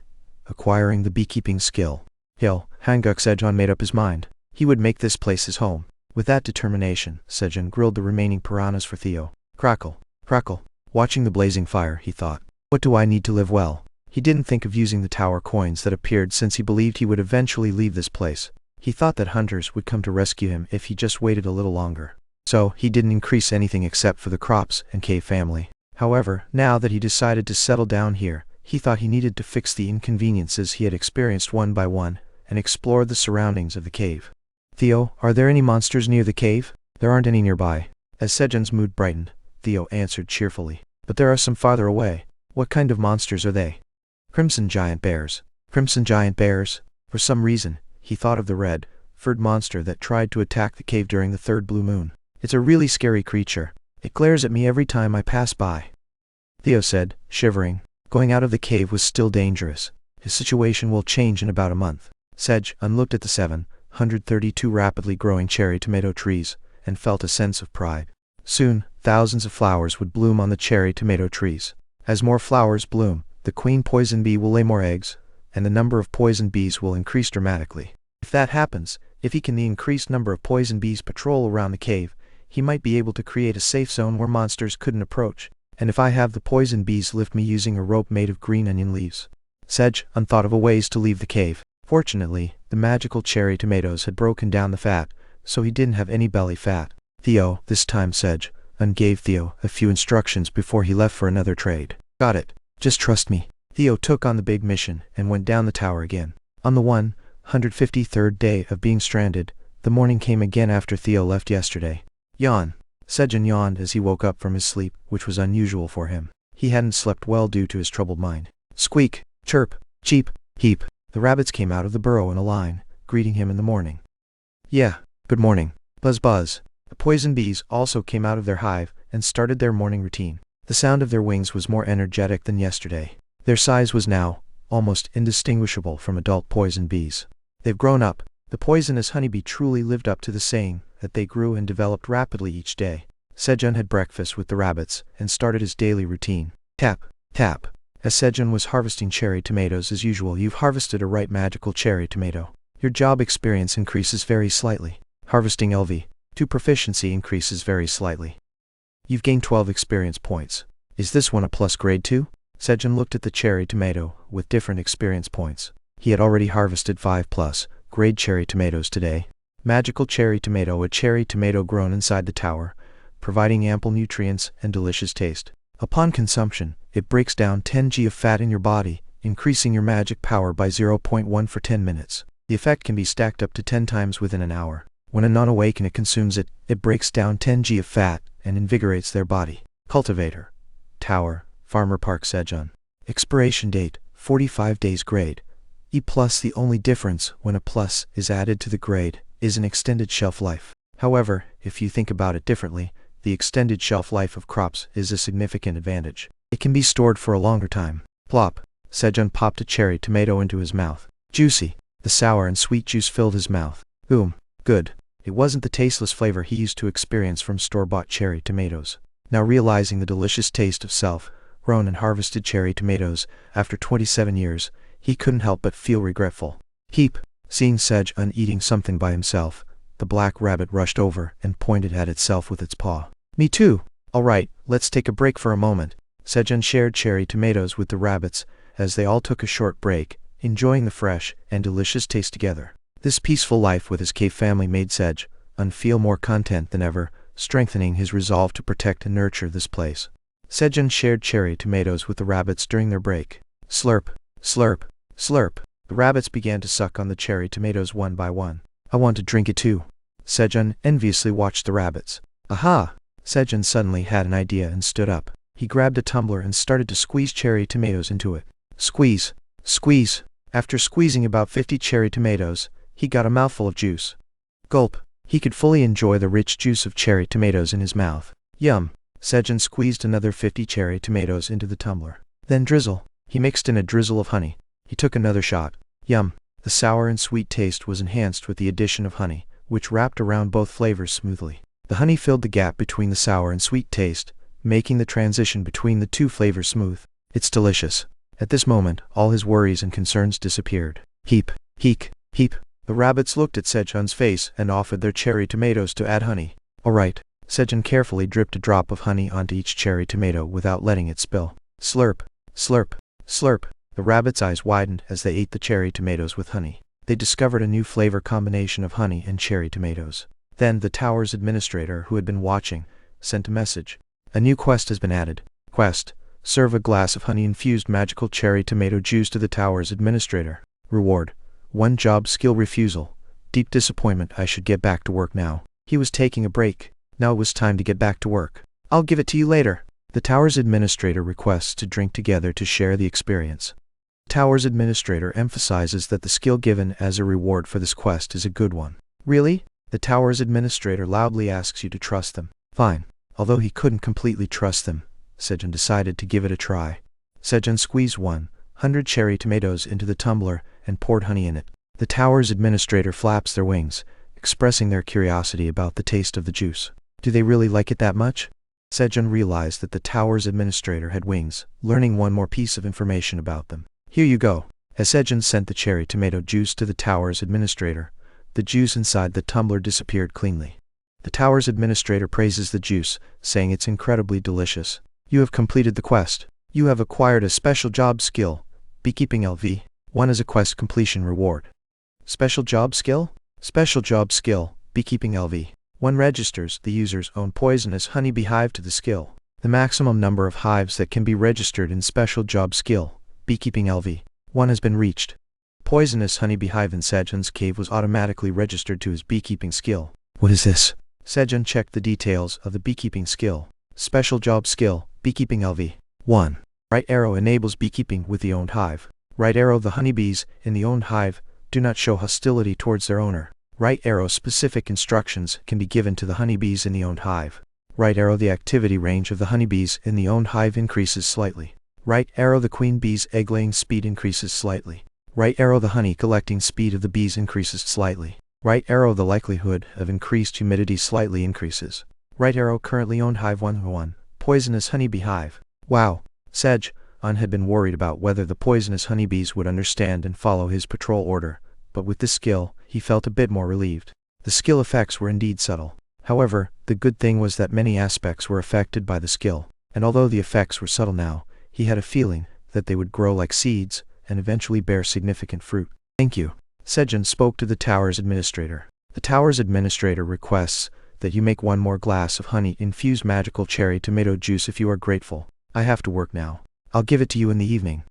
Speaker 1: Acquiring the beekeeping skill. Hanguk Sejun made up his mind. He would make this place his home. With that determination, Sejun grilled the remaining piranhas for Theo. Crackle, crackle. Watching the blazing fire, he thought, what do I need to live well? He didn't think of using the tower coins that appeared since he believed he would eventually leave this place. He thought that hunters would come to rescue him if he just waited a little longer. So, he didn't increase anything except for the crops and cave family. However, now that he decided to settle down here, he thought he needed to fix the inconveniences he had experienced one by one, and explore the surroundings of the cave. Theo, are there any monsters near the cave? There aren't any nearby. As Sejun's mood brightened, Theo answered cheerfully. But there are some farther away. What kind of monsters are they? Crimson giant bears. Crimson giant bears? For some reason, he thought of the red-furred monster that tried to attack the cave during the 3rd blue moon. It's a really scary creature. It glares at me every time I pass by. Theo said, shivering. Going out of the cave was still dangerous. His situation will change in about a month. Sejun looked at the 732 rapidly growing cherry tomato trees, and felt a sense of pride. Soon, thousands of flowers would bloom on the cherry tomato trees. As more flowers bloom, the queen poison bee will lay more eggs, and the number of poison bees will increase dramatically. If that happens, if he can the increased number of poison bees patrol around the cave, he might be able to create a safe zone where monsters couldn't approach. And if I have the poison bees lift me using a rope made of green onion leaves. Sejun thought of a ways to leave the cave. Fortunately, the magical cherry tomatoes had broken down the fat, so he didn't have any belly fat. Theo, this time Sejun gave Theo a few instructions before he left for another trade. Got it. Just trust me. Theo took on the big mission and went down the tower again. On the 153rd day of being stranded, the morning came again after Theo left yesterday. Yawn. Sejun yawned as he woke up from his sleep, which was unusual for him. He hadn't slept well due to his troubled mind. Squeak, chirp, cheep, heap. The rabbits came out of the burrow in a line, greeting him in the morning. Yeah, good morning. Buzz buzz. The poison bees also came out of their hive and started their morning routine. The sound of their wings was more energetic than yesterday. Their size was now almost indistinguishable from adult poison bees. They've grown up. The poisonous honeybee truly lived up to the saying that they grew and developed rapidly each day. Sejun had breakfast with the rabbits and started his daily routine. Tap, tap. As Sejun was harvesting cherry tomatoes as usual, you've harvested a ripe magical cherry tomato. Your job experience increases very slightly. Harvesting LV2 proficiency increases very slightly. You've gained 12 experience points. Is this one a plus grade 2? Sejun looked at the cherry tomato with different experience points. He had already harvested 5 plus grade cherry tomatoes today. Magical cherry tomato, a cherry tomato grown inside the tower, providing ample nutrients and delicious taste. Upon consumption, it breaks down 10 g of fat in your body, increasing your magic power by 0.1 for 10 minutes. The effect can be stacked up to 10 times within an hour. When a non-awakened consumes it, it breaks down 10 g of fat and invigorates their body. Cultivator. Tower, Farmer Park Sejun. Expiration date, 45 days grade. E+. The only difference when a plus is added to the grade is an extended shelf life. However, if you think about it differently, the extended shelf life of crops is a significant advantage. It can be stored for a longer time. Plop. Sejun popped a cherry tomato into his mouth. Juicy. The sour and sweet juice filled his mouth. Good. It wasn't the tasteless flavor he used to experience from store-bought cherry tomatoes. Now realizing the delicious taste of self-grown and harvested cherry tomatoes, after 27 years, he couldn't help but feel regretful. Heap. Seeing Sejun eating something by himself, the black rabbit rushed over and pointed at itself with its paw. Me too. Alright, let's take a break for a moment. Sejun shared cherry tomatoes with the rabbits, as they all took a short break, enjoying the fresh and delicious taste together. This peaceful life with his cave family made Sejun feel more content than ever, strengthening his resolve to protect and nurture this place. Sejun shared cherry tomatoes with the rabbits during their break. Slurp, slurp, slurp. The rabbits began to suck on the cherry tomatoes one by one. I want to drink it too. Sejun enviously watched the rabbits. Aha! Sejun suddenly had an idea and stood up. He grabbed a tumbler and started to squeeze cherry tomatoes into it. Squeeze, squeeze. After squeezing about 50 cherry tomatoes, he got a mouthful of juice. Gulp. He could fully enjoy the rich juice of cherry tomatoes in his mouth. Yum. Sejun squeezed another 50 cherry tomatoes into the tumbler. Then drizzle. He mixed in a drizzle of honey. He took another shot. Yum. The sour and sweet taste was enhanced with the addition of honey, which wrapped around both flavors smoothly. The honey filled the gap between the sour and sweet taste, making the transition between the two flavors smooth. It's delicious. At this moment, all his worries and concerns disappeared. Heap, heek, heap. The rabbits looked at Sejun's face and offered their cherry tomatoes to add honey. Alright. Sejun carefully dripped a drop of honey onto each cherry tomato without letting it spill. Slurp, slurp, slurp. The rabbits' eyes widened as they ate the cherry tomatoes with honey. They discovered a new flavor combination of honey and cherry tomatoes. Then the tower's administrator, who had been watching, sent a message. A new quest has been added. Quest. Serve a glass of honey-infused magical cherry tomato juice to the tower's administrator. Reward. 1 job skill refusal. Deep disappointment. I should get back to work now. He was taking a break. Now it was time to get back to work. I'll give it to you later. The tower's administrator requests to drink together to share the experience. The tower's administrator emphasizes that the skill given as a reward for this quest is a good one. Really? The tower's administrator loudly asks you to trust them. Fine. Although he couldn't completely trust them, Sejun decided to give it a try. Sejun squeezed 100 cherry tomatoes into the tumbler and poured honey in it. The tower's administrator flaps their wings, expressing their curiosity about the taste of the juice. Do they really like it that much? Sejun realized that the tower's administrator had wings, learning one more piece of information about them. Here you go. As Sejun sent the cherry tomato juice to the tower's administrator, the juice inside the tumbler disappeared cleanly. The tower's administrator praises the juice, saying it's incredibly delicious. You have completed the quest. You have acquired a special job skill, Beekeeping LV1 as a quest completion reward. Special job skill? Special job skill, Beekeeping LV1 registers the user's own poisonous honeybee hive to the skill. The maximum number of hives that can be registered in special job skill, Beekeeping LV1 has been reached. Poisonous honeybee hive in Sejun's cave was automatically registered to his beekeeping skill. What is this? Sejun checked the details of the beekeeping skill. Special job skill, Beekeeping LV1. Right arrow enables beekeeping with the owned hive. Right arrow. The honeybees in the owned hive do not show hostility towards their owner. Right arrow. Specific instructions can be given to the honeybees in the owned hive. Right arrow, the activity range of the honeybees in the owned hive increases slightly. Right arrow, the queen bee's egg-laying speed increases slightly. Right arrow, the honey collecting speed of the bees increases slightly. Right arrow, the likelihood of increased humidity slightly increases. Right arrow, currently owned hive 101, poisonous honeybee hive. Wow. Sedge-un had been worried about whether the poisonous honeybees would understand and follow his patrol order, but with this skill, he felt a bit more relieved. The skill effects were indeed subtle. However, the good thing was that many aspects were affected by the skill, and although the effects were subtle now, he had a feeling that they would grow like seeds and eventually bear significant fruit. Thank you. Sedge-un spoke to the tower's administrator. The tower's administrator requests that you make one more glass of honey-infused magical cherry tomato juice if you are grateful. I have to work now. I'll give it to you in the evening.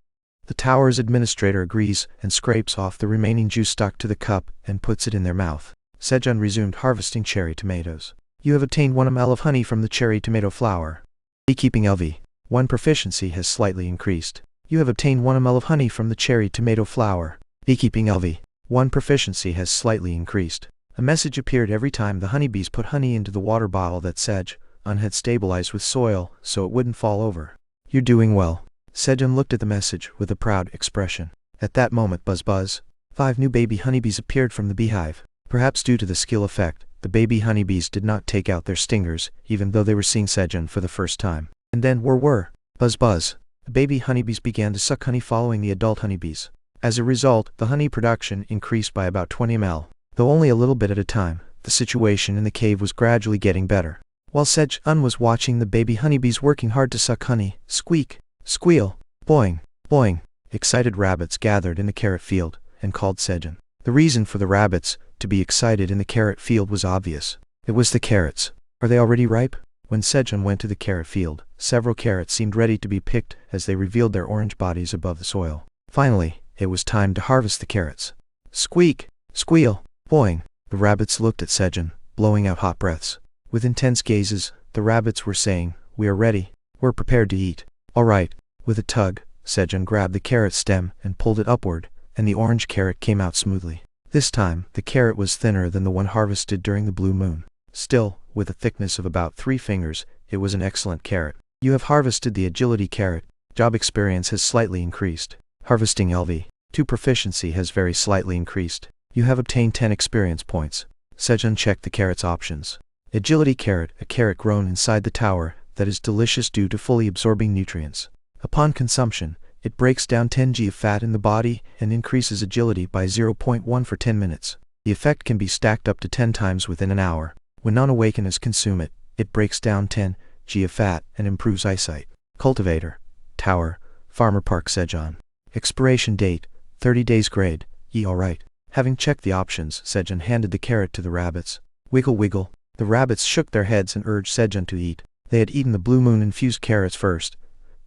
Speaker 1: The tower's administrator agrees and scrapes off the remaining juice stuck to the cup and puts it in their mouth. Sedge-un resumed harvesting cherry tomatoes. You have obtained 1 ml of honey from the cherry tomato flower. Beekeeping LV. 1 proficiency has slightly increased. You have obtained 1 ml of honey from the cherry tomato flower. Beekeeping LV. 1 proficiency has slightly increased. A message appeared every time the honeybees put honey into the water bottle that Sedge-un had stabilized with soil so it wouldn't fall over. You're doing well. Sedge-un looked at the message with a proud expression. At that moment, buzz buzz, 5 new baby honeybees appeared from the beehive. Perhaps due to the skill effect, the baby honeybees did not take out their stingers, even though they were seeing Sedge-un for the first time. And then, buzz buzz, the baby honeybees began to suck honey following the adult honeybees. As a result, the honey production increased by about 20 ml. Though only a little bit at a time, the situation in the cave was gradually getting better. While Sedge-un was watching the baby honeybees working hard to suck honey, squeak, squeal, boing, boing, excited rabbits gathered in the carrot field and called Sedge-un. The reason for the rabbits to be excited in the carrot field was obvious. It was the carrots. Are they already ripe? When Sedge-un went to the carrot field, several carrots seemed ready to be picked as they revealed their orange bodies above the soil. Finally, it was time to harvest the carrots. Squeak, squeal, boing. The rabbits looked at Sedge-un, blowing out hot breaths. With intense gazes, the rabbits were saying, "We are ready. We're prepared to eat." All right. With a tug, Sedge-un grabbed the carrot stem and pulled it upward, and the orange carrot came out smoothly. This time, the carrot was thinner than the one harvested during the blue moon. Still, with a thickness of about 3 fingers, it was an excellent carrot. You have harvested the agility carrot. Job experience has slightly increased. Harvesting LV. 2 proficiency has very slightly increased. You have obtained 10 experience points. Sedge-un checked the carrot's options. Agility carrot, a carrot grown inside the tower that is delicious due to fully absorbing nutrients. Upon consumption, it breaks down 10 g of fat in the body and increases agility by 0.1 for 10 minutes. The effect can be stacked up to 10 times within an hour. When non-awakeners consume it, it breaks down 10 g of fat and improves eyesight. Cultivator, Tower, Farmer Park Sedge-un. Expiration date, 30 days grade, alright. Having checked the options, Sedge-un handed the carrot to the rabbits. Wiggle wiggle. The rabbits shook their heads and urged Sedge-un to eat. They had eaten the blue moon-infused carrots first,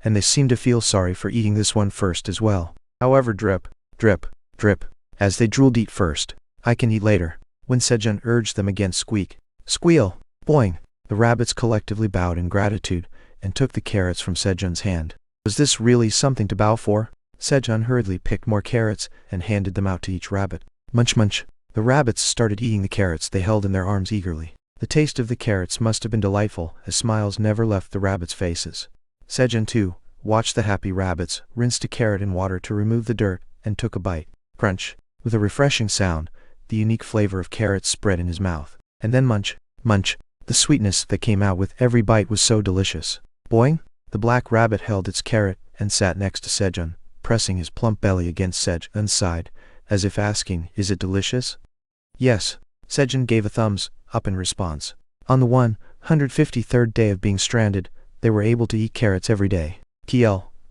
Speaker 1: and they seemed to feel sorry for eating this one first as well. However, drip, drip, drip, as they drooled, eat first. I can eat later. When Sedge-un urged them again, squeak, squeal, boing. The rabbits collectively bowed in gratitude and took the carrots from Sedge-un's hand. Was this really something to bow for? Sedge-un hurriedly picked more carrots and handed them out to each rabbit. Munch munch. The rabbits started eating the carrots they held in their arms eagerly. The taste of the carrots must have been delightful, as smiles never left the rabbits' faces. Sedge-un too watched the happy rabbits, rinsed a carrot in water to remove the dirt, and took a bite. Crunch. With a refreshing sound, the unique flavor of carrots spread in his mouth. And then munch, munch. The sweetness that came out with every bite was so delicious. Boing. The black rabbit held its carrot and sat next to Sedge-un, pressing his plump belly against Sedge-un's side, as if asking, "Is it delicious?" Yes. Sedge-un gave a thumbs up in response. On the 153rd day of being stranded, they were able to eat carrots every day.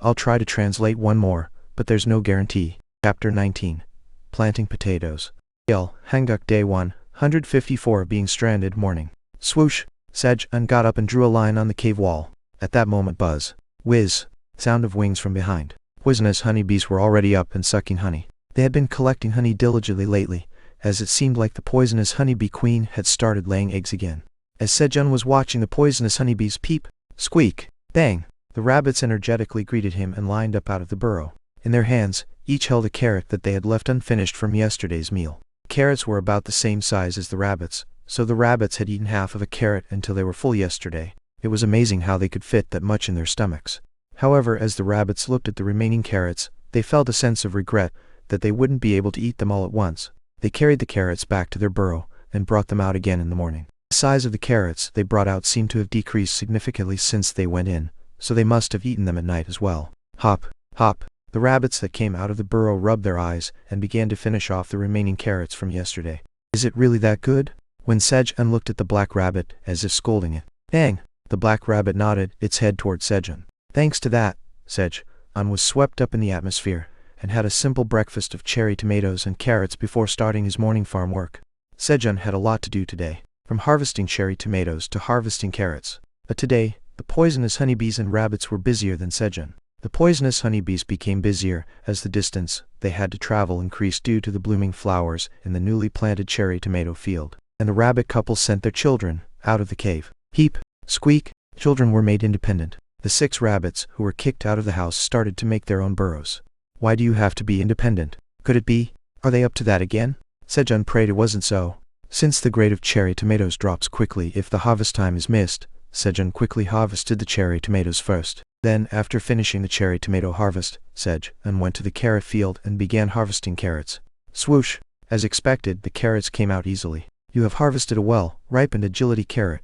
Speaker 1: I'll try to translate one more, but there's no guarantee. Chapter 19. Planting potatoes. Hanguk day 154 of being stranded morning. Swoosh. Sedge-un got up and drew a line on the cave wall. At that moment, buzz, whiz, sound of wings from behind. Poisonous honeybees were already up and sucking honey. They had been collecting honey diligently lately, as it seemed like the poisonous honeybee queen had started laying eggs again. As Sedge-un was watching the poisonous honeybees peep, squeak, bang, the rabbits energetically greeted him and lined up out of the burrow. In their hands, each held a carrot that they had left unfinished from yesterday's meal. Carrots were about the same size as the rabbits, So the rabbits had eaten half of a carrot until they were full yesterday. It was amazing how they could fit that much in their stomachs. However, as the rabbits looked at the remaining carrots, they felt a sense of regret that they wouldn't be able to eat them all at once. They carried the carrots back to their burrow and brought them out again in the morning. The size of the carrots they brought out seemed to have decreased significantly since they went in, so they must have eaten them at night as well. Hop, hop. The rabbits that came out of the burrow rubbed their eyes and began to finish off the remaining carrots from yesterday. Is it really that good? When Sejun looked at the black rabbit as if scolding it. Dang! The black rabbit nodded its head toward Sejun. Thanks to that, Sejun was swept up in the atmosphere and had a simple breakfast of cherry tomatoes and carrots before starting his morning farm work. Sejun had a lot to do today, from harvesting cherry tomatoes to harvesting carrots. But today, the poisonous honeybees and rabbits were busier than Sejun. The poisonous honeybees became busier as the distance they had to travel increased due to the blooming flowers in the newly planted cherry tomato field, and the rabbit couple sent their children out of the cave. Peep, squeak, children were made independent. The 6 rabbits who were kicked out of the house started to make their own burrows. Why do you have to be independent? Could it be? Are they up to that again? Sejun prayed it wasn't so. Since the grade of cherry tomatoes drops quickly if the harvest time is missed, Sejun quickly harvested the cherry tomatoes first. Then, after finishing the cherry tomato harvest, Sejun went to the carrot field and began harvesting carrots. Swoosh! As expected, the carrots came out easily. You have harvested a well-ripened agility carrot.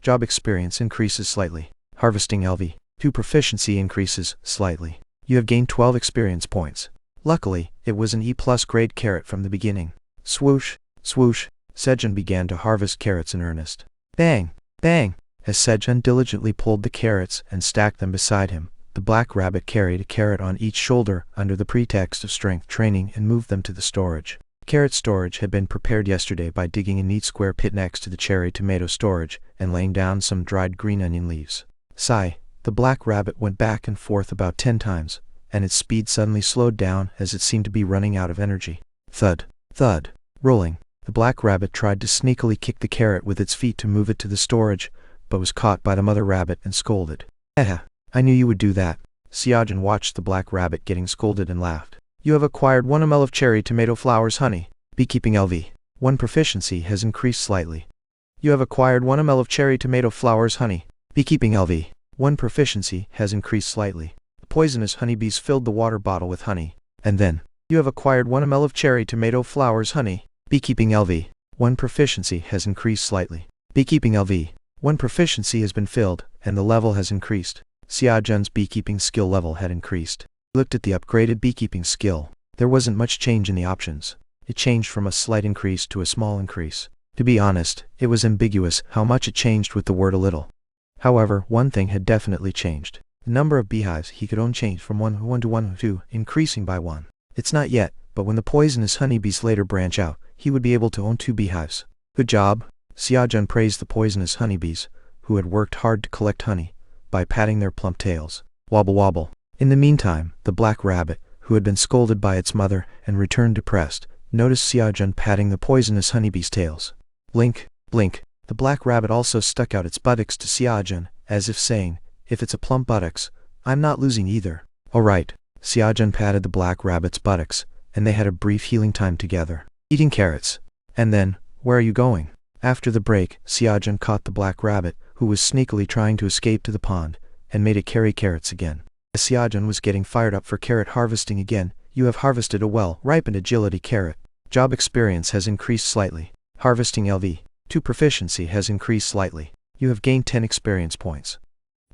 Speaker 1: Job experience increases slightly. Harvesting LV2 proficiency increases slightly. You have gained 12 experience points. Luckily, it was an E+ grade carrot from the beginning. Swoosh! Swoosh! Sejun began to harvest carrots in earnest. Bang! Bang! As Sejun diligently pulled the carrots and stacked them beside him, the black rabbit carried a carrot on each shoulder under the pretext of strength training and moved them to the storage. Carrot storage had been prepared yesterday by digging a neat square pit next to the cherry tomato storage and laying down some dried green onion leaves. Sigh. The black rabbit went back and forth about 10 times, and its speed suddenly slowed down as it seemed to be running out of energy. Thud. Thud. Rolling. The black rabbit tried to sneakily kick the carrot with its feet to move it to the storage, but was caught by the mother rabbit and scolded. I knew you would do that. Sejun watched the black rabbit getting scolded and laughed. You have acquired 1 ml of cherry tomato flowers honey. Beekeeping LV1 proficiency has increased slightly. You have acquired 1 ml of cherry tomato flowers honey. Beekeeping LV1 proficiency has increased slightly. The poisonous honeybees filled the water bottle with honey. And then, you have acquired 1 ml of cherry tomato flowers honey. Beekeeping LV1 proficiency has increased slightly. Beekeeping LV1 proficiency has been filled, and the level has increased. Sejun's beekeeping skill level had increased. He looked at the upgraded beekeeping skill. There wasn't much change in the options. It changed from a slight increase to a small increase. To be honest, it was ambiguous how much it changed with the word a little. However, one thing had definitely changed. The number of beehives he could own changed from 1 to 1 to 2, increasing by 1. It's not yet, but when the poisonous honeybees later branch out, he would be able to own 2 beehives. Good job. Sejun praised the poisonous honeybees, who had worked hard to collect honey, by patting their plump tails. Wobble wobble. In the meantime, the black rabbit, who had been scolded by its mother and returned depressed, noticed Sejun patting the poisonous honeybees' tails. Blink, blink. The black rabbit also stuck out its buttocks to Sejun, as if saying, if it's a plump buttocks, I'm not losing either. Alright. Sejun patted the black rabbit's buttocks, and they had a brief healing time together. Eating carrots. And then, where are you going? After the break, Sejun caught the black rabbit, who was sneakily trying to escape to the pond, and made it carry carrots again. As Sejun was getting fired up for carrot harvesting again, you have harvested a well-ripened agility carrot. Job experience has increased slightly. Harvesting LV2 proficiency has increased slightly. You have gained 10 experience points.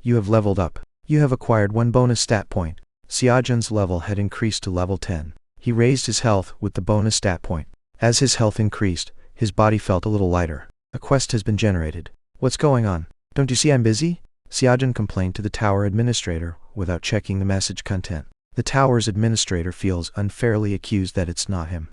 Speaker 1: You have leveled up. You have acquired 1 bonus stat point. Sejun's level had increased to level 10. He raised his health with the bonus stat point. As his health increased, his body felt a little lighter. A quest has been generated. What's going on? Don't you see I'm busy? Sejun complained to the tower administrator without checking the message content. The tower's administrator feels unfairly accused that it's not him.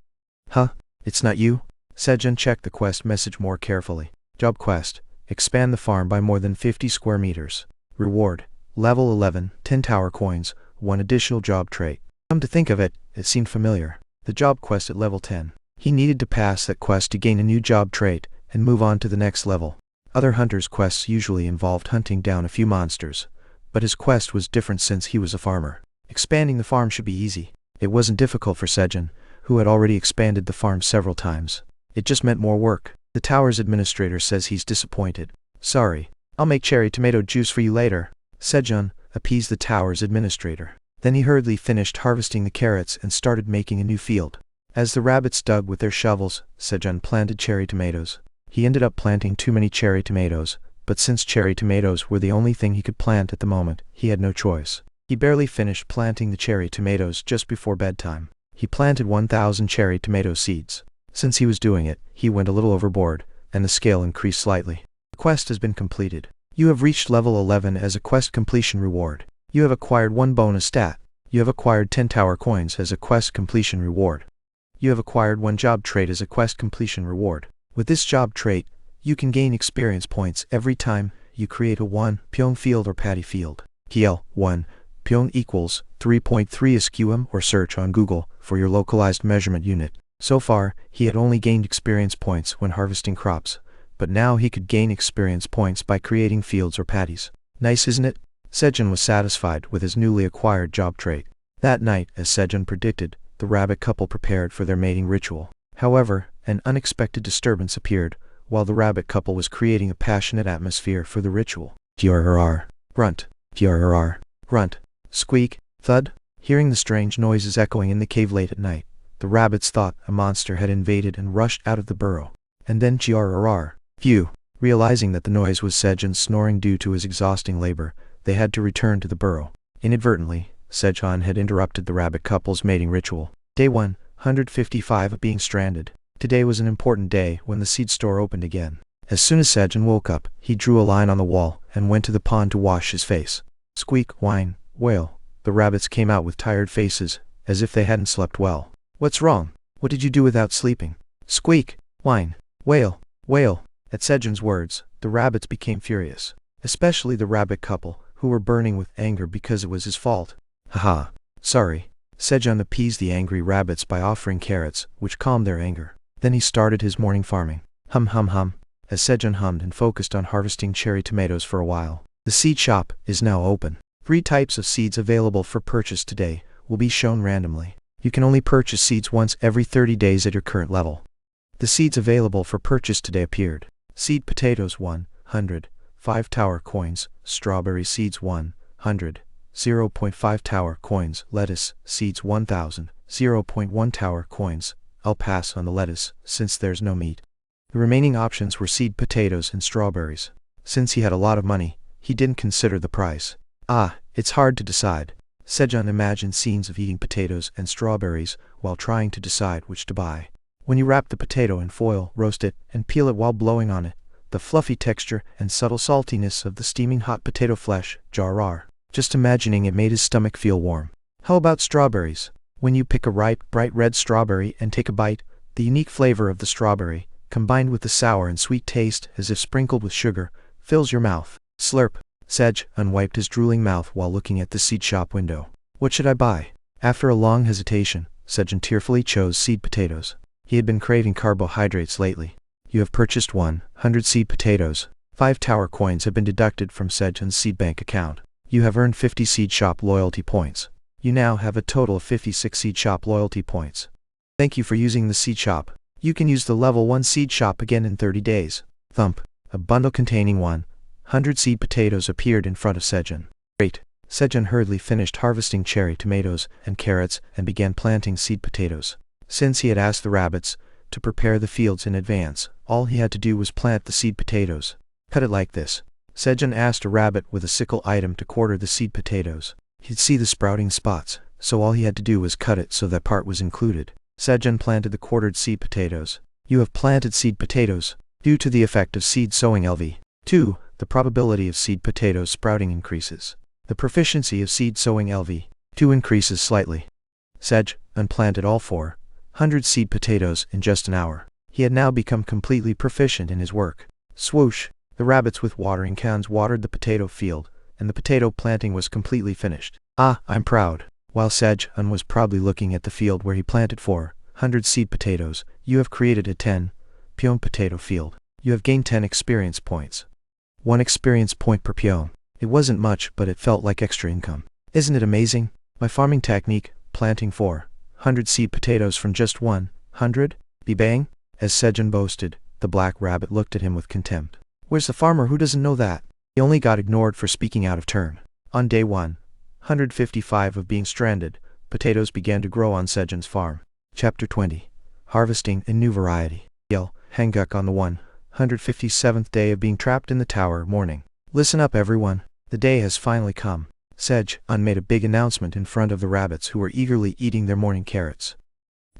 Speaker 1: Huh? It's not you? Sejun checked the quest message more carefully. Job quest. Expand the farm by more than 50 square meters. Reward. Level 11, 10 tower coins, 1 additional job trait. Come to think of it, it seemed familiar. The job quest at level 10. He needed to pass that quest to gain a new job trait and move on to the next level. Other hunters' quests usually involved hunting down a few monsters, but his quest was different since he was a farmer. Expanding the farm should be easy. It wasn't difficult for Sejun, who had already expanded the farm several times. It just meant more work. The tower's administrator says he's disappointed. Sorry. I'll make cherry tomato juice for you later. Sejun appeased the tower's administrator. Then he hurriedly finished harvesting the carrots and started making a new field. As the rabbits dug with their shovels, Sejun planted cherry tomatoes. He ended up planting too many cherry tomatoes, but since cherry tomatoes were the only thing he could plant at the moment, he had no choice. He barely finished planting the cherry tomatoes just before bedtime. He planted 1,000 cherry tomato seeds. Since he was doing it, he went a little overboard, and the scale increased slightly. The quest has been completed. You have reached level 11 as a quest completion reward. You have acquired 1 bonus stat. You have acquired 10 tower coins as a quest completion reward. You have acquired 1 job trait as a quest completion reward. With this job trait, you can gain experience points every time you create a 1 pyong field or patty field. PL 1 pyong equals 3.3 SQM or search on Google for your localized measurement unit. So far, he had only gained experience points when harvesting crops, but now he could gain experience points by creating fields or patties. Nice, isn't it? Sejun was satisfied with his newly acquired job trait. That night, as Sejun predicted, the rabbit couple prepared for their mating ritual. However, an unexpected disturbance appeared while the rabbit couple was creating a passionate atmosphere for the ritual. Grrr. Grunt. Grrr. Grunt. Squeak. Thud. Hearing the strange noises echoing in the cave late at night, the rabbits thought a monster had invaded and rushed out of the burrow. And then grrr. Phew. Realizing that the noise was Sejun snoring due to his exhausting labor, they had to return to the burrow. Inadvertently, Sejun had interrupted the rabbit couple's mating ritual. Day 155 of being stranded. Today was an important day when the seed store opened again. As soon as Sejun woke up, he drew a line on the wall and went to the pond to wash his face. Squeak, whine, wail. The rabbits came out with tired faces, as if they hadn't slept well. What's wrong? What did you do without sleeping? Squeak, whine, wail, wail. At Sejun's words, the rabbits became furious, especially the rabbit couple, who were burning with anger because it was his fault. Haha. Sorry. Sejun appeased the angry rabbits by offering carrots, which calmed their anger. Then he started his morning farming. Hum hum hum. As Sejun hummed and focused on harvesting cherry tomatoes for a while. The seed shop is now open. 3 types of seeds available for purchase today will be shown randomly. You can only purchase seeds once every 30 days at your current level. The seeds available for purchase today appeared. Seed potatoes 100, 5 tower coins. Strawberry seeds 100, 0.5 tower coins. Lettuce seeds 1000, 0.1 tower coins. I'll pass on the lettuce, since there's no meat. The remaining options were seed potatoes and strawberries. Since he had a lot of money, he didn't consider the price. It's hard to decide. Sejun imagined scenes of eating potatoes and strawberries while trying to decide which to buy. When you wrap the potato in foil, roast it, and peel it while blowing on it, the fluffy texture and subtle saltiness of the steaming hot potato flesh, jar. Just imagining it made his stomach feel warm. How about strawberries? When you pick a ripe, bright red strawberry and take a bite, the unique flavor of the strawberry, combined with the sour and sweet taste as if sprinkled with sugar, fills your mouth. Slurp. Sejun wiped his drooling mouth while looking at the seed shop window. What should I buy? After a long hesitation, Sejun tearfully chose seed potatoes. He had been craving carbohydrates lately. You have purchased 100 seed potatoes. 5 tower coins have been deducted from Sejun's seed bank account. You have earned 50 seed shop loyalty points. You now have a total of 56 seed shop loyalty points. Thank you for using the seed shop. You can use the level 1 seed shop again in 30 days. Thump. A bundle containing 100 seed potatoes appeared in front of Sejun. Great. Sejun hurriedly finished harvesting cherry tomatoes and carrots and began planting seed potatoes. Since he had asked the rabbits to prepare the fields in advance, all he had to do was plant the seed potatoes. Cut it like this. Sejun asked a rabbit with a sickle item to quarter the seed potatoes. He'd see the sprouting spots, so all he had to do was cut it so that part was included. Sejun planted the quartered seed potatoes. You have planted seed potatoes. Due to the effect of seed sowing LV2, the probability of seed potatoes sprouting increases. The proficiency of seed sowing LV2 increases slightly. Sejun planted all 400 seed potatoes in just an hour. He had now become completely proficient in his work. Swoosh! The rabbits with watering cans watered the potato field, and the potato planting was completely finished. I'm proud. While Sejun was proudly looking at the field where he planted 400 seed potatoes, you have created a 10 pyong potato field. You have gained 10 experience points. 1 experience point per pyong. It wasn't much, but it felt like extra income. Isn't it amazing? My farming technique, planting 400 seed potatoes from just 100, bang? As Sejun boasted, The black rabbit looked at him with contempt. Where's the farmer who doesn't know that? He only got ignored for speaking out of turn. On day 155 of being stranded, potatoes began to grow on Sejun's farm. Chapter 20. Harvesting a New Variety. Hanguk on the 157th day of being trapped in the tower. Morning. Listen up, everyone. The day has finally come. Sejun made a big announcement in front of the rabbits who were eagerly eating their morning carrots.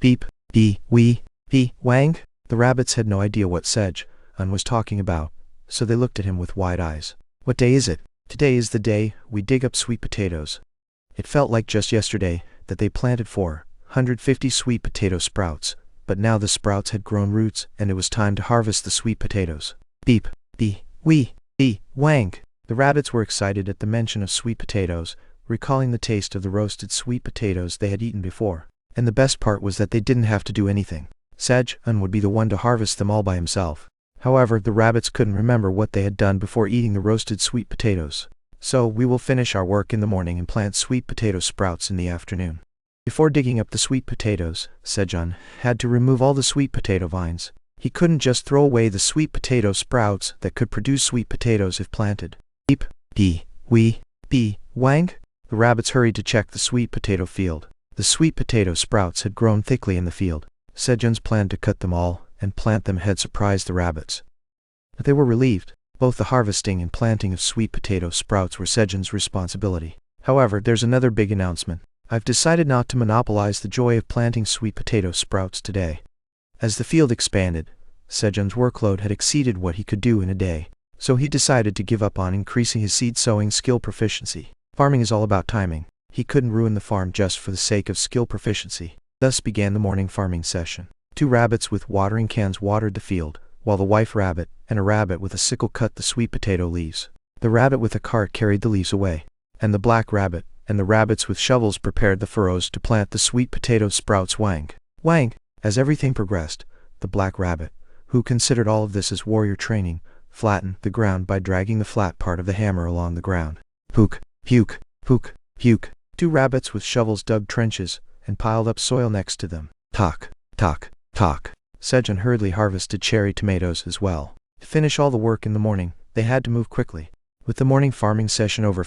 Speaker 1: Beep, bee, wee, bee, wang. The rabbits had no idea what Sejun was talking about, so they looked at him with wide eyes. What day is it? Today is the day we dig up sweet potatoes. It felt like just yesterday that they planted 450 sweet potato sprouts, but now the sprouts had grown roots and it was time to harvest the sweet potatoes. Beep, bee, wee, bee, wang. The rabbits were excited at the mention of sweet potatoes, recalling the taste of the roasted sweet potatoes they had eaten before. And the best part was that they didn't have to do anything. Sejun would be the one to harvest them all by himself. However, the rabbits couldn't remember what they had done before eating the roasted sweet potatoes. So, we will finish our work in the morning and plant sweet potato sprouts in the afternoon. Before digging up the sweet potatoes, Sejun had to remove all the sweet potato vines. He couldn't just throw away the sweet potato sprouts that could produce sweet potatoes if planted. Beep, bee, wee, bee, wang. The rabbits hurried to check the sweet potato field. The sweet potato sprouts had grown thickly in the field. Sejun's plan to cut them all and plant them had surprised the rabbits. But they were relieved. Both the harvesting and planting of sweet potato sprouts were Sejun's responsibility. However, there's another big announcement. I've decided not to monopolize the joy of planting sweet potato sprouts today. As the field expanded, Sejun's workload had exceeded what he could do in a day, so he decided to give up on increasing his seed sowing skill proficiency. Farming is all about timing. He couldn't ruin the farm just for the sake of skill proficiency. Thus began the morning farming session. 2 rabbits with watering cans watered the field, while the wife rabbit and a rabbit with a sickle cut the sweet potato leaves. The rabbit with a cart carried the leaves away, and the black rabbit and the rabbits with shovels prepared the furrows to plant the sweet potato sprouts. Wang, wang. As everything progressed, the black rabbit, who considered all of this as warrior training, flattened the ground by dragging the flat part of the hammer along the ground. Pook, puke, pook, puke. 2 rabbits with shovels dug trenches and piled up soil next to them. Talk, talk, talk. Sejun hurriedly harvested cherry tomatoes as well. To finish all the work in the morning, they had to move quickly. With the morning farming session over,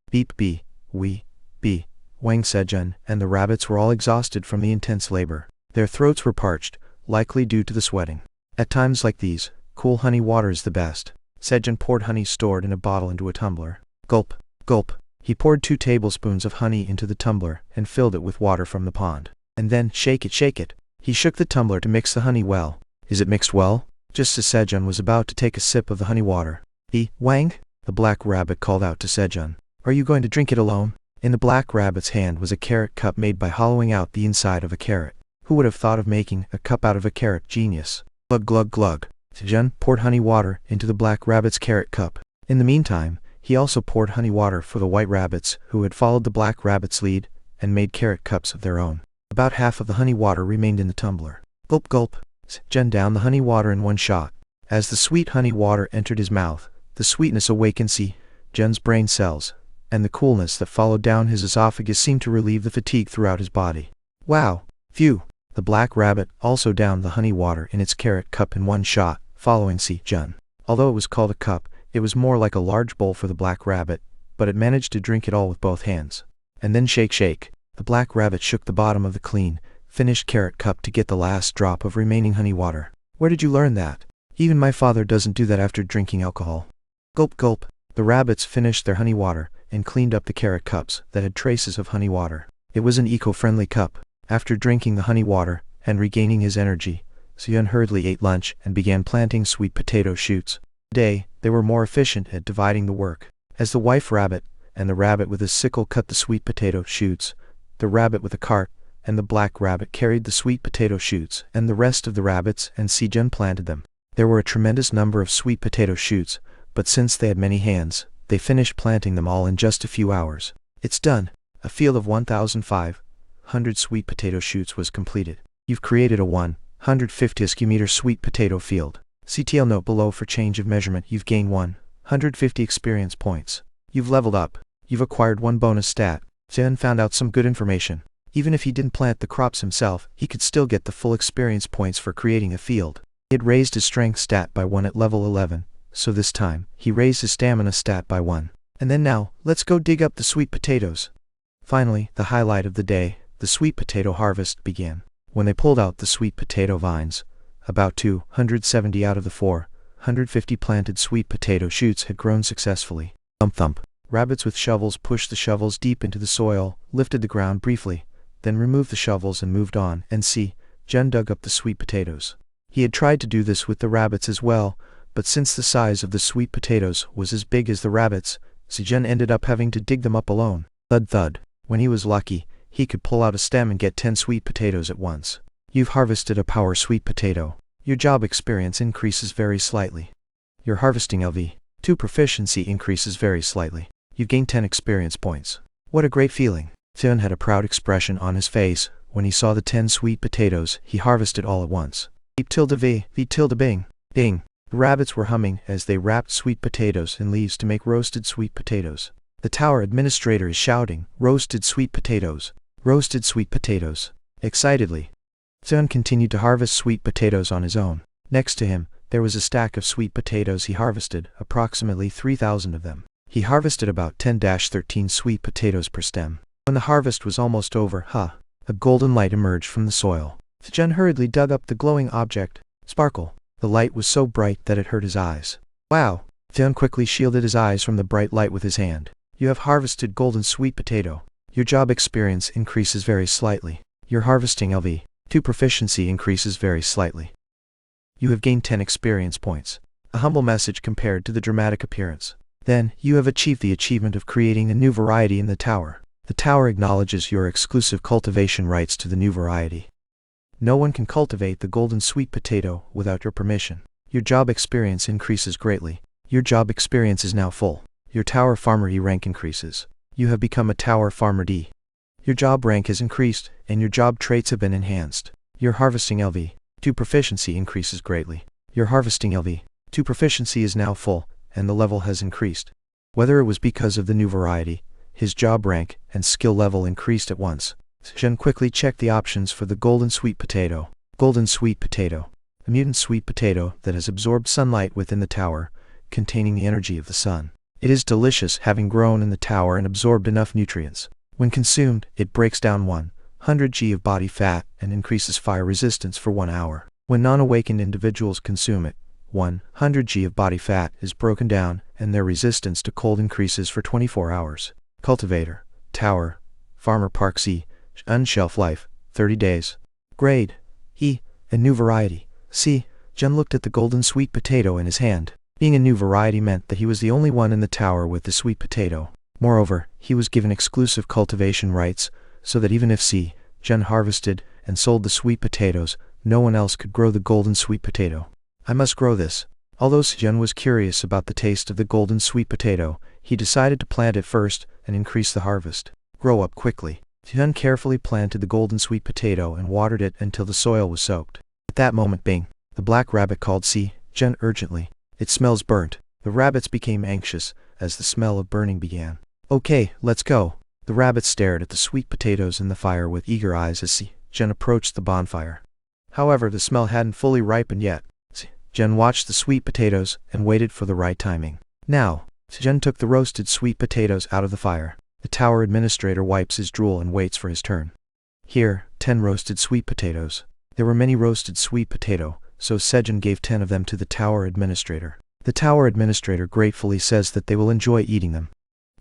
Speaker 1: beep, bee, wee, bee, wang. Sejun and the rabbits were all exhausted from the intense labor. Their throats were parched, likely due to the sweating. At times like these, cool honey water is the best. Sejun poured honey stored in a bottle into a tumbler. Gulp, gulp. He poured 2 tablespoons of honey into the tumbler and filled it with water from the pond. And then, shake it, shake it. He shook the tumbler to mix the honey well. Is it mixed well? Just as Sejun was about to take a sip of the honey water. Wang? The black rabbit called out to Sejun. Are you going to drink it alone? In the black rabbit's hand was a carrot cup made by hollowing out the inside of a carrot. Who would have thought of making a cup out of a carrot? Genius. Glug glug glug. Sejun poured honey water into the black rabbit's carrot cup. In the meantime, he also poured honey water for the white rabbits who had followed the black rabbit's lead and made carrot cups of their own. About half of the honey water remained in the tumbler. Gulp gulp. Sejun downed the honey water in one shot. As the sweet honey water entered his mouth, the sweetness awakened Sejun's brain cells, and the coolness that followed down his esophagus seemed to relieve the fatigue throughout his body. Wow! Phew! The black rabbit also downed the honey water in its carrot cup in one shot, following Sejun. Although it was called a cup, it was more like a large bowl for the black rabbit, but it managed to drink it all with both hands. And then shake shake. The black rabbit shook the bottom of the clean, finished carrot cup to get the last drop of remaining honey water. Where did you learn that? Even my father doesn't do that after drinking alcohol. Gulp gulp. The rabbits finished their honey water and cleaned up the carrot cups that had traces of honey water. It was an eco-friendly cup. After drinking the honey water and regaining his energy, Sejun hurriedly ate lunch and began planting sweet potato shoots. Today, they were more efficient at dividing the work. As the wife rabbit and the rabbit with a sickle cut the sweet potato shoots, the rabbit with a cart and the black rabbit carried the sweet potato shoots, and the rest of the rabbits and Sejun planted them. There were a tremendous number of sweet potato shoots, but since they had many hands, they finished planting them all in just a few hours. It's done. A field of 1,500 sweet potato shoots was completed. You've created a 150 square meter sweet potato field. CTL note below for change of measurement. You've gained 150 experience points. You've leveled up. You've acquired 1 bonus stat. Sejun found out some good information. Even if he didn't plant the crops himself, he could still get the full experience points for creating a field. He had raised his strength stat by 1 at level 11, so this time, he raised his stamina stat by 1. And then now, let's go dig up the sweet potatoes. Finally, the highlight of the day, the sweet potato harvest, began. When they pulled out the sweet potato vines, about 270 out of the 450 planted sweet potato shoots had grown successfully. Thump thump. Rabbits with shovels pushed the shovels deep into the soil, lifted the ground briefly, then removed the shovels and moved on, and see, Jen dug up the sweet potatoes. He had tried to do this with the rabbits as well, but since the size of the sweet potatoes was as big as the rabbits, Jen ended up having to dig them up alone. Thud thud. When he was lucky, he could pull out a stem and get 10 sweet potatoes at once. You've harvested a power sweet potato. Your job experience increases very slightly. Your harvesting LV2 proficiency increases very slightly. You've gained 10 experience points. What a great feeling. Theon had a proud expression on his face when he saw the 10 sweet potatoes he harvested all at once. Beep tilde v tilde bing. Ding. The rabbits were humming as they wrapped sweet potatoes in leaves to make roasted sweet potatoes. The tower administrator is shouting, "Roasted sweet potatoes! Roasted sweet potatoes!" excitedly. Theon continued to harvest sweet potatoes on his own. Next to him, there was a stack of sweet potatoes he harvested, approximately 3,000 of them. He harvested about 10-13 sweet potatoes per stem. When the harvest was almost over, a golden light emerged from the soil. Jen hurriedly dug up the glowing object. Sparkle. The light was so bright that it hurt his eyes. Wow! Theon quickly shielded his eyes from the bright light with his hand. You have harvested golden sweet potato. Your job experience increases very slightly. Your harvesting LV2 proficiency increases very slightly. You have gained 10 experience points. A humble message compared to the dramatic appearance. Then, you have achieved the achievement of creating a new variety in the tower. The tower acknowledges your exclusive cultivation rights to the new variety. No one can cultivate the golden sweet potato without your permission. Your job experience increases greatly. Your job experience is now full. Your tower farmer E rank increases. You have become a tower farmer D. Your job rank has increased, and your job traits have been enhanced. Your harvesting LV2 proficiency increases greatly. Your harvesting LV2 proficiency is now full, and the level has increased. Whether it was because of the new variety, his job rank and skill level increased at once. Jen quickly checked the options for the golden sweet potato. Golden sweet potato. A mutant sweet potato that has absorbed sunlight within the tower, containing the energy of the sun. It is delicious, having grown in the tower and absorbed enough nutrients. When consumed, it breaks down 100 g of body fat and increases fire resistance for 1 hour. When non-awakened individuals consume it, 100 g of body fat is broken down and their resistance to cold increases for 24 hours. Cultivator, Tower, Farmer Park C, Unshelf Life, 30 days. Grade, E, a new variety. C. Jen looked at the golden sweet potato in his hand. Being a new variety meant that he was the only one in the tower with the sweet potato. Moreover, he was given exclusive cultivation rights, so that even if C. Jen harvested and sold the sweet potatoes, no one else could grow the golden sweet potato. I must grow this. Although Jen was curious about the taste of the golden sweet potato, he decided to plant it first and increase the harvest. Grow up quickly. Jen carefully planted the golden sweet potato and watered it until the soil was soaked. At that moment, bing! The black rabbit called C. Jen urgently. It smells burnt. The rabbits became anxious as the smell of burning began. Okay, let's go. The rabbits stared at the sweet potatoes in the fire with eager eyes as C. Jen approached the bonfire. However, the smell hadn't fully ripened yet. Jen watched the sweet potatoes and waited for the right timing. Now, Jen took the roasted sweet potatoes out of the fire. The tower administrator wipes his drool and waits for his turn. Here, 10 roasted sweet potatoes. There were many roasted sweet potato, so Sejun gave 10 of them to the tower administrator. The tower administrator gratefully says that they will enjoy eating them.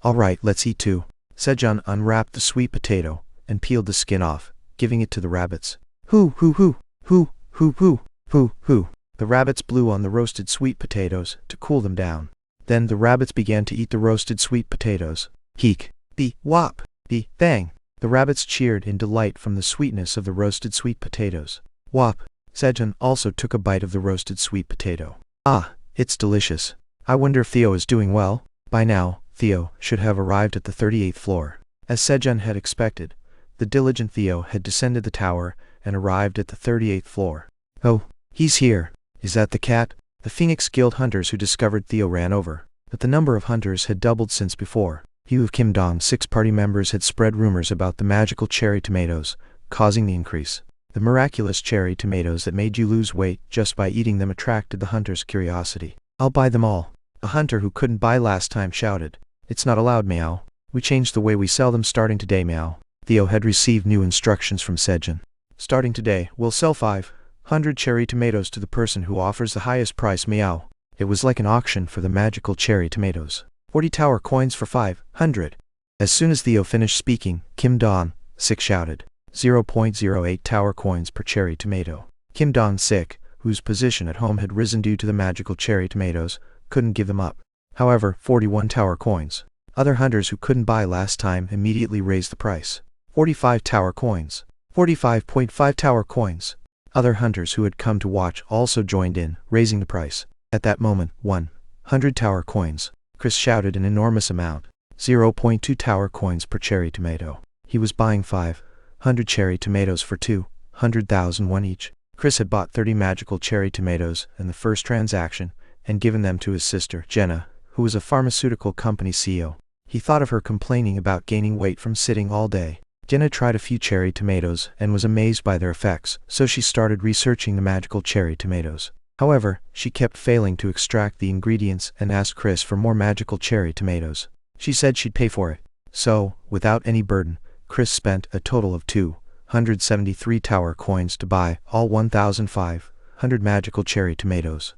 Speaker 1: Alright, let's eat too. Sejun unwrapped the sweet potato and peeled the skin off, giving it to the rabbits. Hoo hoo hoo, hoo hoo hoo, hoo hoo. The rabbits blew on the roasted sweet potatoes to cool them down. Then the rabbits began to eat the roasted sweet potatoes. Heek, be, wop, be, bang. The rabbits cheered in delight from the sweetness of the roasted sweet potatoes. Wop. Sejun also took a bite of the roasted sweet potato. Ah, it's delicious. I wonder if Theo is doing well. By now, Theo should have arrived at the 38th floor. As Sejun had expected, the diligent Theo had descended the tower and arrived at the 38th floor. Oh, he's here. Is that the cat? The Phoenix Guild hunters who discovered Theo ran over, but the number of hunters had doubled since before. Few of Kim Dong's 6 party members had spread rumors about the magical cherry tomatoes, causing the increase. The miraculous cherry tomatoes that made you lose weight just by eating them attracted the hunter's curiosity. I'll buy them all. A hunter who couldn't buy last time shouted. It's not allowed, meow. We changed the way we sell them starting today, meow. Theo had received new instructions from Sejin. Starting today, we'll sell 500 cherry tomatoes to the person who offers the highest price, meow. It was like an auction for the magical cherry tomatoes. 40 tower coins for 500. As soon as Theo finished speaking, Kim Don-sik shouted. 0.08 tower coins per cherry tomato. Kim Don-sik, whose position at home had risen due to the magical cherry tomatoes, couldn't give them up. However, 41 tower coins. Other hunters who couldn't buy last time immediately raised the price. 45 tower coins. 45.5 tower coins. Other hunters who had come to watch also joined in, raising the price. At that moment, 100 tower coins. Chris shouted an enormous amount. 0.2 tower coins per cherry tomato. He was buying 500 cherry tomatoes for 200,000 won each. Chris had bought 30 magical cherry tomatoes in the first transaction and given them to his sister, Jenna, who was a pharmaceutical company CEO. He thought of her complaining about gaining weight from sitting all day. Jenna tried a few cherry tomatoes and was amazed by their effects, so she started researching the magical cherry tomatoes. However, she kept failing to extract the ingredients and asked Chris for more magical cherry tomatoes. She said she'd pay for it. So, without any burden, Chris spent a total of 273 tower coins to buy all 1,500 magical cherry tomatoes.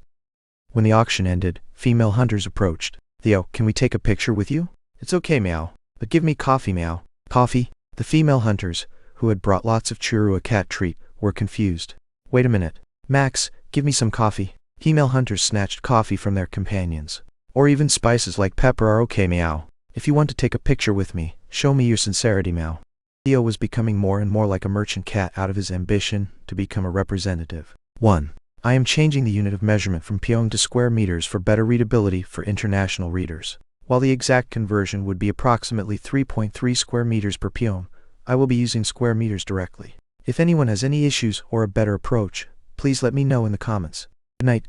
Speaker 1: When the auction ended, female hunters approached. Theo, can we take a picture with you? It's okay, meow. But give me coffee, meow. Coffee? The female hunters, who had brought lots of churro, a cat treat, were confused. Wait a minute. Max, give me some coffee. Female hunters snatched coffee from their companions. Or even spices like pepper are okay, meow. If you want to take a picture with me, show me your sincerity, meow. Theo was becoming more and more like a merchant cat out of his ambition to become a representative. 1. I am changing the unit of measurement from pyong to square meters for better readability for international readers. While the exact conversion would be approximately 3.3 square meters per pyong, I will be using square meters directly. If anyone has any issues or a better approach, please let me know in the comments. Good night.